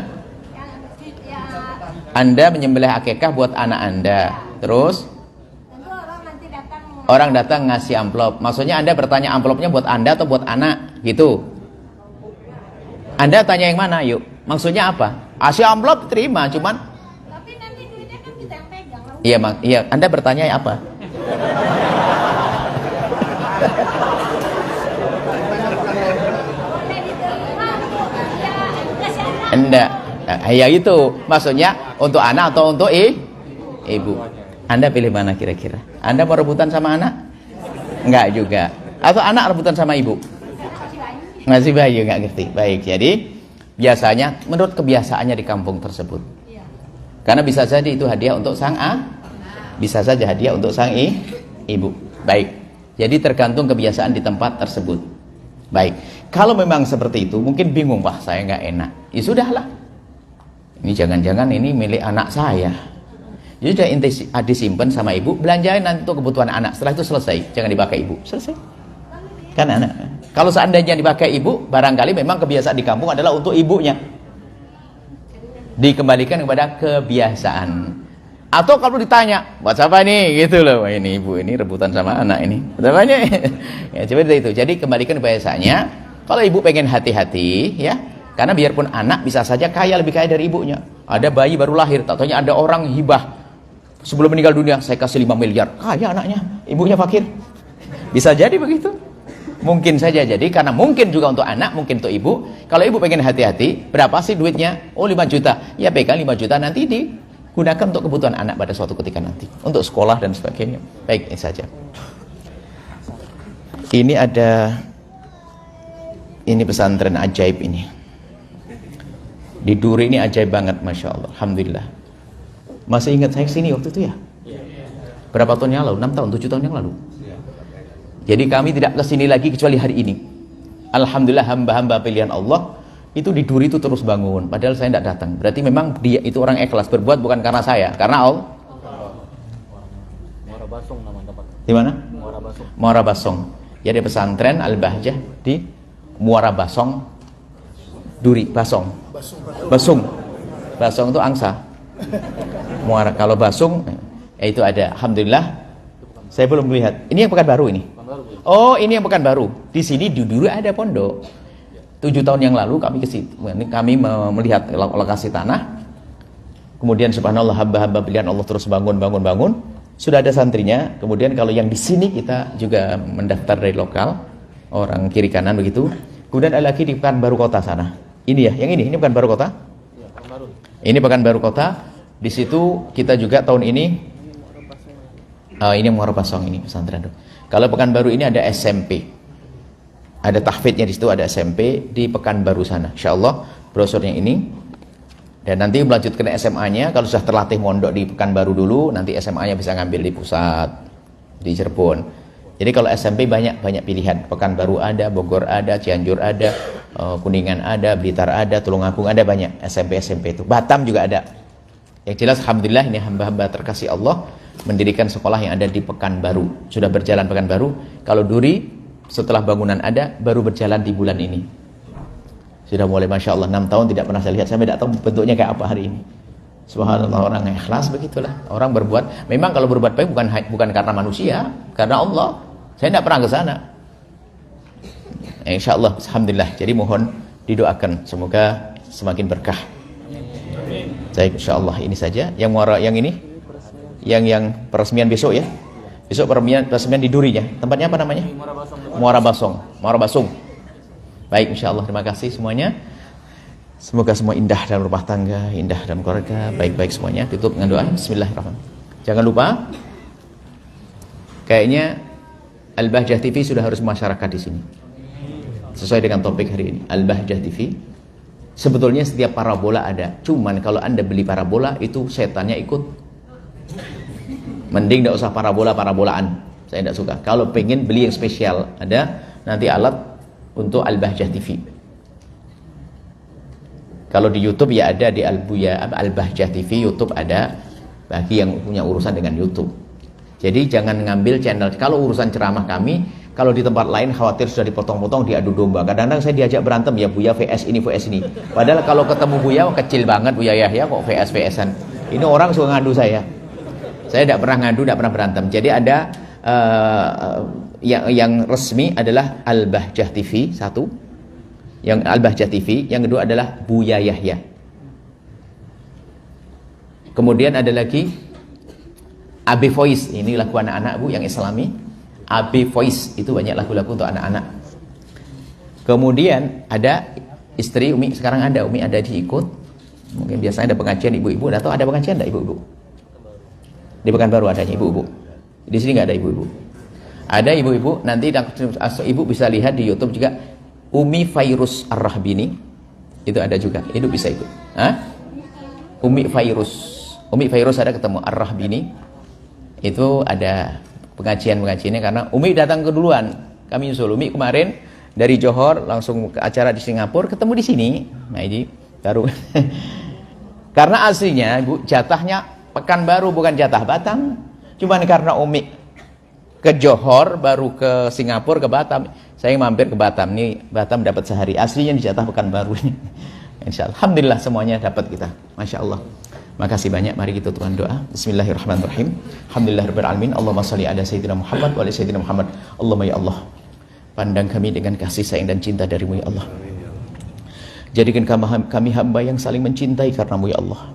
Anda menyembelih akikah buat anak Anda. Terus Tentu orang nanti datang orang datang ngasih amplop. Maksudnya Anda bertanya amplopnya buat Anda atau buat anak? Gitu. Anda tanya yang mana? Yuk. Maksudnya apa? Kasih amplop terima, cuman tapi nanti duitnya kan kita yang pegang. iya, Anda bertanya apa? Boleh diterima, ya kasih anak. Enggak. Nah, ya itu maksudnya untuk anak atau untuk ibu. Anda pilih mana kira-kira? Anda mau rebutan sama anak? Enggak juga. Atau anak rebutan sama ibu? Masih bayi, enggak ngerti. Baik, jadi biasanya menurut kebiasaannya di kampung tersebut. Karena bisa saja itu hadiah untuk sang bisa saja hadiah untuk sang ibu. Baik. Jadi tergantung kebiasaan di tempat tersebut. Baik. Kalau memang seperti itu, mungkin bingung, wah saya nggak enak. Ya sudahlah. Ini jangan-jangan ini milik anak saya. Jadi sudah disimpan sama ibu, belanjain nanti untuk kebutuhan anak. Setelah itu selesai, jangan dipakai ibu. Selesai. Kan anak. Kalau seandainya dipakai ibu, barangkali memang kebiasaan di kampung adalah untuk ibunya. Dikembalikan kepada kebiasaan. Atau kalau ditanya, buat siapa nih? Gitu loh. Wah, ini ibu ini rebutan sama anak ini. Betapanya? Ya, seperti itu. Jadi kembalikan kebiasaannya. Kalau ibu pengen hati-hati, ya. Karena biarpun anak bisa saja kaya, lebih kaya dari ibunya. Ada bayi baru lahir, tak taunya ada orang hibah. Sebelum meninggal dunia, saya kasih 5 miliar. Kaya anaknya, ibunya fakir. Bisa jadi begitu. Mungkin saja jadi, karena mungkin juga untuk anak, mungkin untuk ibu. Kalau ibu pengen hati-hati, berapa sih duitnya? Oh 5 juta. Ya pegang 5 juta nanti digunakan untuk kebutuhan anak pada suatu ketika nanti. Untuk sekolah dan sebagainya. Baik, ini saja. Ini pesantren ajaib ini. Di Duri ini ajaib banget, Masya Allah. Alhamdulillah. Masih ingat saya kesini waktu itu ya? Berapa tahun yang lalu? 6 tahun, 7 tahun yang lalu. Jadi kami tidak kesini lagi kecuali hari ini. Alhamdulillah, hamba-hamba pilihan Allah itu di Duri itu terus bangun. Padahal saya tidak datang. Berarti memang dia itu orang ikhlas berbuat bukan karena saya, karena Allah. Muara Basong nama tempat. Di mana? Muara Basong. Muara Basong. Jadi pesantren Al-Bahjah di Muara Basong, Duri. Basong. Basong itu angsa. Muara kalau Basong itu ada. Alhamdulillah. Saya belum melihat. Ini yang Pekanbaru ini. Oh, ini yang Pekanbaru. Di sini di Duri ada pondok. 7 tahun yang lalu kami ke situ. Kami melihat lokasi tanah. Kemudian subhanallah, hamba-hamba pilihan Allah terus bangun. Sudah ada santrinya. Kemudian kalau yang di sini kita juga mendaftar dari lokal, orang kiri kanan begitu. Kemudian ada lagi di Pekanbaru Kota sana. Ini ya, yang ini Pekanbaru Kota. Ini Pekanbaru Kota. Di situ kita juga tahun ini ini Muara Basong ini pesantren. Kalau Pekanbaru ini ada SMP. Ada tahfidnya di situ, ada SMP di Pekanbaru sana. Insyaallah brosurnya ini. Dan nanti melanjutkan SMA-nya, kalau sudah terlatih mondok di Pekanbaru dulu, nanti SMA-nya bisa ngambil di pusat, di Cirebon. Jadi kalau SMP banyak pilihan. Pekanbaru ada, Bogor ada, Cianjur ada, Kuningan ada, Blitar ada, Tulungagung ada, banyak SMP itu. Batam juga ada. Yang jelas alhamdulillah ini hamba-hamba terkasih Allah mendirikan sekolah yang ada di Pekanbaru. Sudah berjalan Pekanbaru. Kalau Duri setelah bangunan ada baru berjalan di bulan ini. Sudah mulai Masya Allah 6 tahun tidak pernah saya lihat. Saya tidak tahu bentuknya kayak apa hari ini. Subhanallah, orang ikhlas begitulah. Orang berbuat, memang kalau berbuat baik bukan karena manusia, karena Allah. Saya tidak pernah ke sana. Insya Allah, alhamdulillah. Jadi mohon didoakan semoga semakin berkah. Baik, insya Allah ini saja. Yang muara yang ini, yang peresmian besok ya. Besok peresmian di Durinya. Tempatnya apa namanya? Muara Basong. Baik, insya Allah. Terima kasih semuanya. Semoga semua indah dalam rumah tangga, indah dalam keluarga, baik-baik semuanya. Tutup dengan doa. Bismillahirrahmanirrahim. Jangan lupa, kayaknya Al-Bahjah TV sudah harus masyarakat di sini. Sesuai dengan topik hari ini, Al-Bahjah TV. Sebetulnya setiap parabola ada. Cuman kalau Anda beli parabola itu setannya ikut. Mending tidak usah parabolaan. Saya tidak suka. Kalau pengen beli yang spesial, ada nanti alat untuk Al-Bahjah TV. Kalau di YouTube ya ada di Al-Bahjah TV, YouTube ada bagi yang punya urusan dengan YouTube. Jadi jangan ngambil channel. Kalau urusan ceramah kami, kalau di tempat lain khawatir sudah dipotong-potong, diadu domba. Kadang-kadang saya diajak berantem ya, Buya VS ini. Padahal kalau ketemu Buya kecil banget, Buya Yahya kok VS-an. Ini orang suka ngadu saya. Saya tidak pernah ngadu, tidak pernah berantem. Jadi ada yang resmi adalah Al-Bahjah TV 1, yang Al-Bahjah TV, yang kedua adalah Buya Yahya. Kemudian ada lagi AB Voice, ini lagu anak-anak Bu yang Islami. AB Voice itu banyak lagu-lagu untuk anak-anak. Kemudian ada istri Umi, sekarang ada Umi ada diikut. Mungkin biasanya ada pengajian ibu-ibu, atau ada pengajian enggak ibu-ibu? Di Pekanbaru adanya ibu-ibu. Di sini nggak ada ibu-ibu. Ada ibu-ibu, nanti ibu bisa lihat di YouTube juga, Umi Fairuz Ar-Rahbini itu ada juga, itu bisa ikut. Umi Fairuz ada ketemu Ar-Rahbini, itu ada pengajiannya karena Umi datang keduluan. Kami nyusul Umi kemarin dari Johor langsung ke acara di Singapura, ketemu di sini. Nah ini baru karena aslinya Bu jatahnya Pekanbaru bukan jatah Batam. Cuman karena Umi ke Johor baru ke Singapura ke Batam, saya mampir ke Batam. Nih Batam dapat sehari, aslinya di jatah Pekanbaru. Insyaallah, alhamdulillah semuanya dapat kita. Masya Allah. Makasih banyak. Mari kita tuan doa. Bismillahirrahmanirrahim. Alhamdulillahirabbil alamin. Allahumma shalli ala sayyidina Muhammad wa ala sayyidina Muhammad. Allahumma ya Allah, pandang kami dengan kasih sayang dan cinta dari-Mu ya Allah. Jadikan kami hamba yang saling mencintai karena-Mu ya Allah.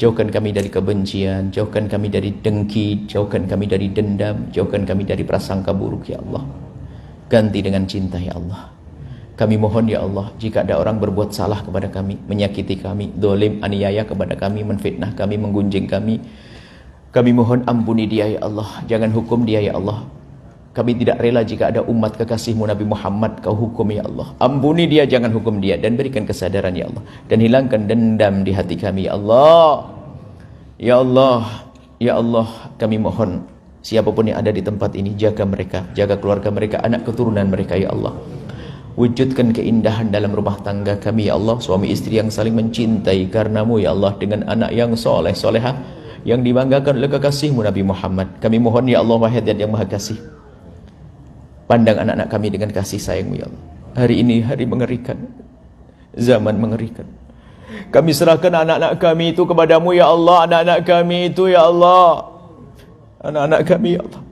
Jauhkan kami dari kebencian, jauhkan kami dari dengki, jauhkan kami dari dendam, jauhkan kami dari prasangka buruk ya Allah. Ganti dengan cinta ya Allah. Kami mohon ya Allah, jika ada orang berbuat salah kepada kami, menyakiti kami, dolim, aniaya kepada kami, menfitnah kami, menggunjing kami mohon ampuni dia ya Allah. Jangan hukum dia ya Allah. Kami tidak rela jika ada umat kekasih-Mu Nabi Muhammad Kau hukum ya Allah. Ampuni dia, jangan hukum dia, dan berikan kesadaran ya Allah, dan hilangkan dendam di hati kami ya Allah. Ya Allah, ya Allah, kami mohon siapapun yang ada di tempat ini, jaga mereka, jaga keluarga mereka, anak keturunan mereka ya Allah. Wujudkan keindahan dalam rumah tangga kami ya Allah. Suami istri yang saling mencintai karena-Mu ya Allah, dengan anak yang soleh solehah yang dibanggakan oleh kekasih-Mu Nabi Muhammad. Kami mohon ya Allah, Wahid yang Maha Kasih, pandang anak-anak kami dengan kasih sayang-Mu ya Allah. Hari ini hari mengerikan, zaman mengerikan. Kami serahkan anak-anak kami itu kepada-Mu ya Allah. Anak-anak kami itu ya Allah, anak-anak kami ya Allah.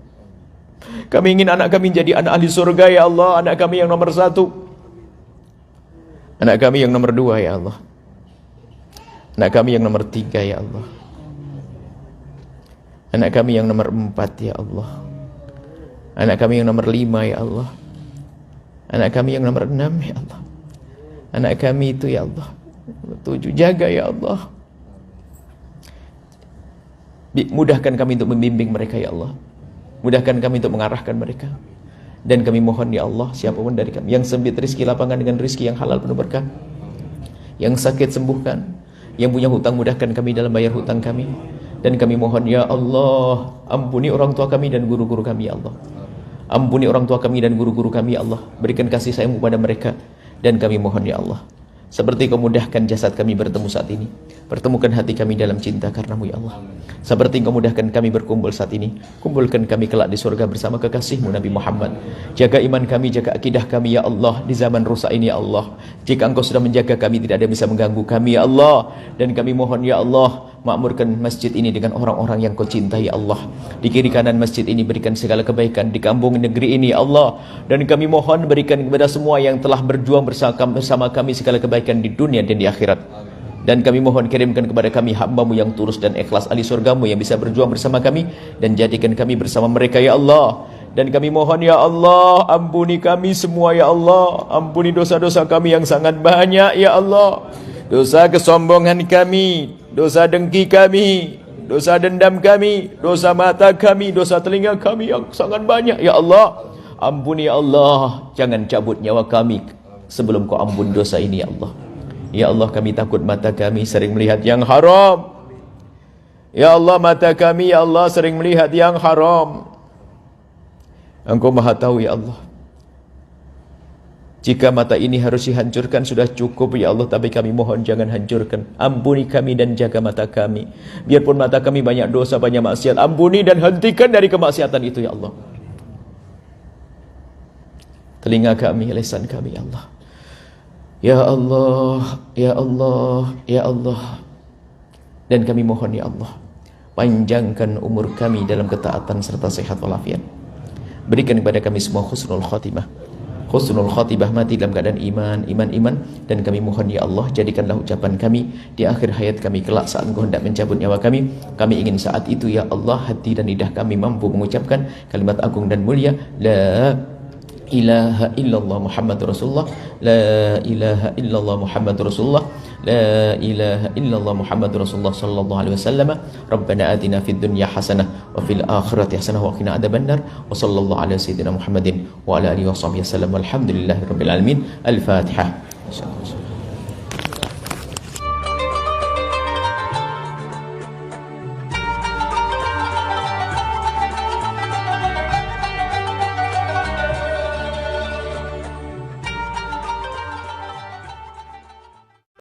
Kami ingin anak kami jadi anak ahli surga ya Allah. Anak kami yang nomor 1, anak kami yang nomor 2 ya Allah, anak kami yang nomor 3 ya Allah, anak kami yang nomor 4 ya Allah, anak kami yang nomor 5 ya Allah, anak kami yang nomor 6 ya Allah, anak kami itu ya Allah 7, jaga ya Allah. Mudahkan kami untuk membimbing mereka ya Allah. Mudahkan kami untuk mengarahkan mereka. Dan kami mohon ya Allah, siapapun dari kami yang sempit rezeki, lapangan dengan rezeki yang halal penuh berkah. Yang sakit sembuhkan. Yang punya hutang mudahkan kami dalam bayar hutang kami. Dan kami mohon ya Allah, ampuni orang tua kami dan guru-guru kami ya Allah. Ampuni orang tua kami dan guru-guru kami ya Allah. Berikan kasih sayang-Mu kepada mereka. Dan kami mohon ya Allah, seperti Kau mudahkan jasad kami bertemu saat ini, pertemukan hati kami dalam cinta karena-Mu ya Allah. Seperti Kau mudahkan kami berkumpul saat ini, kumpulkan kami kelak di surga bersama kekasih-Mu Nabi Muhammad. Jaga iman kami, jaga akidah kami ya Allah, di zaman rusak ini ya Allah. Jika Engkau sudah menjaga kami, tidak ada yang bisa mengganggu kami ya Allah. Dan kami mohon ya Allah, makmurkan masjid ini dengan orang-orang yang Kau cintai ya Allah. Di kiri kanan masjid ini berikan segala kebaikan, di kampung negeri ini ya Allah. Dan kami mohon berikan kepada semua yang telah berjuang bersama kami segala kebaikan di dunia dan di akhirat. Dan kami mohon kirimkan kepada kami hamba-Mu yang tulus dan ikhlas, ahli surga-Mu yang bisa berjuang bersama kami, dan jadikan kami bersama mereka ya Allah. Dan kami mohon ya Allah, ampuni kami semua ya Allah. Ampuni dosa-dosa kami yang sangat banyak ya Allah. Dosa kesombongan kami, dosa dengki kami, dosa dendam kami, dosa mata kami, dosa telinga kami yang sangat banyak ya Allah. Ampuni ya Allah, jangan cabut nyawa kami sebelum Kau ampun dosa ini ya Allah. Ya Allah, kami takut mata kami sering melihat yang haram. Ya Allah, mata kami ya Allah sering melihat yang haram. Engkau Maha tahu ya Allah. Jika mata ini harus dihancurkan sudah cukup ya Allah, tapi kami mohon jangan hancurkan. Ampuni kami dan jaga mata kami. Biarpun mata kami banyak dosa, banyak maksiat, ampuni dan hentikan dari kemaksiatan itu ya Allah. Telinga kami, lisan kami ya Allah. Ya Allah, ya Allah, ya Allah. Dan kami mohon ya Allah, panjangkan umur kami dalam ketaatan serta sehat walafiat. Berikan kepada kami semua husnul khatimah. Husnul khatimah, mati dalam keadaan iman. Dan kami mohon ya Allah, jadikanlah ucapan kami di akhir hayat kami kelak saat Engkau hendak mencabut nyawa kami. Kami ingin saat itu ya Allah, hati dan lidah kami mampu mengucapkan kalimat agung dan mulia, La ilaha illallah Muhammadur Rasulullah, la ilaha illallah Muhammadur Rasulullah, la ilaha illallah Muhammadur Rasulullah sallallahu alaihi wasallam. Rabbana atina fid dunya hasanah wa fil akhirati hasanah wa qina adzabannar. Wa sallallahu ala sayyidina Muhammadin wa ala alihi washabbihi wasallam. Walhamdulillahirabbil alamin. Al-Fatihah. Insyaallah.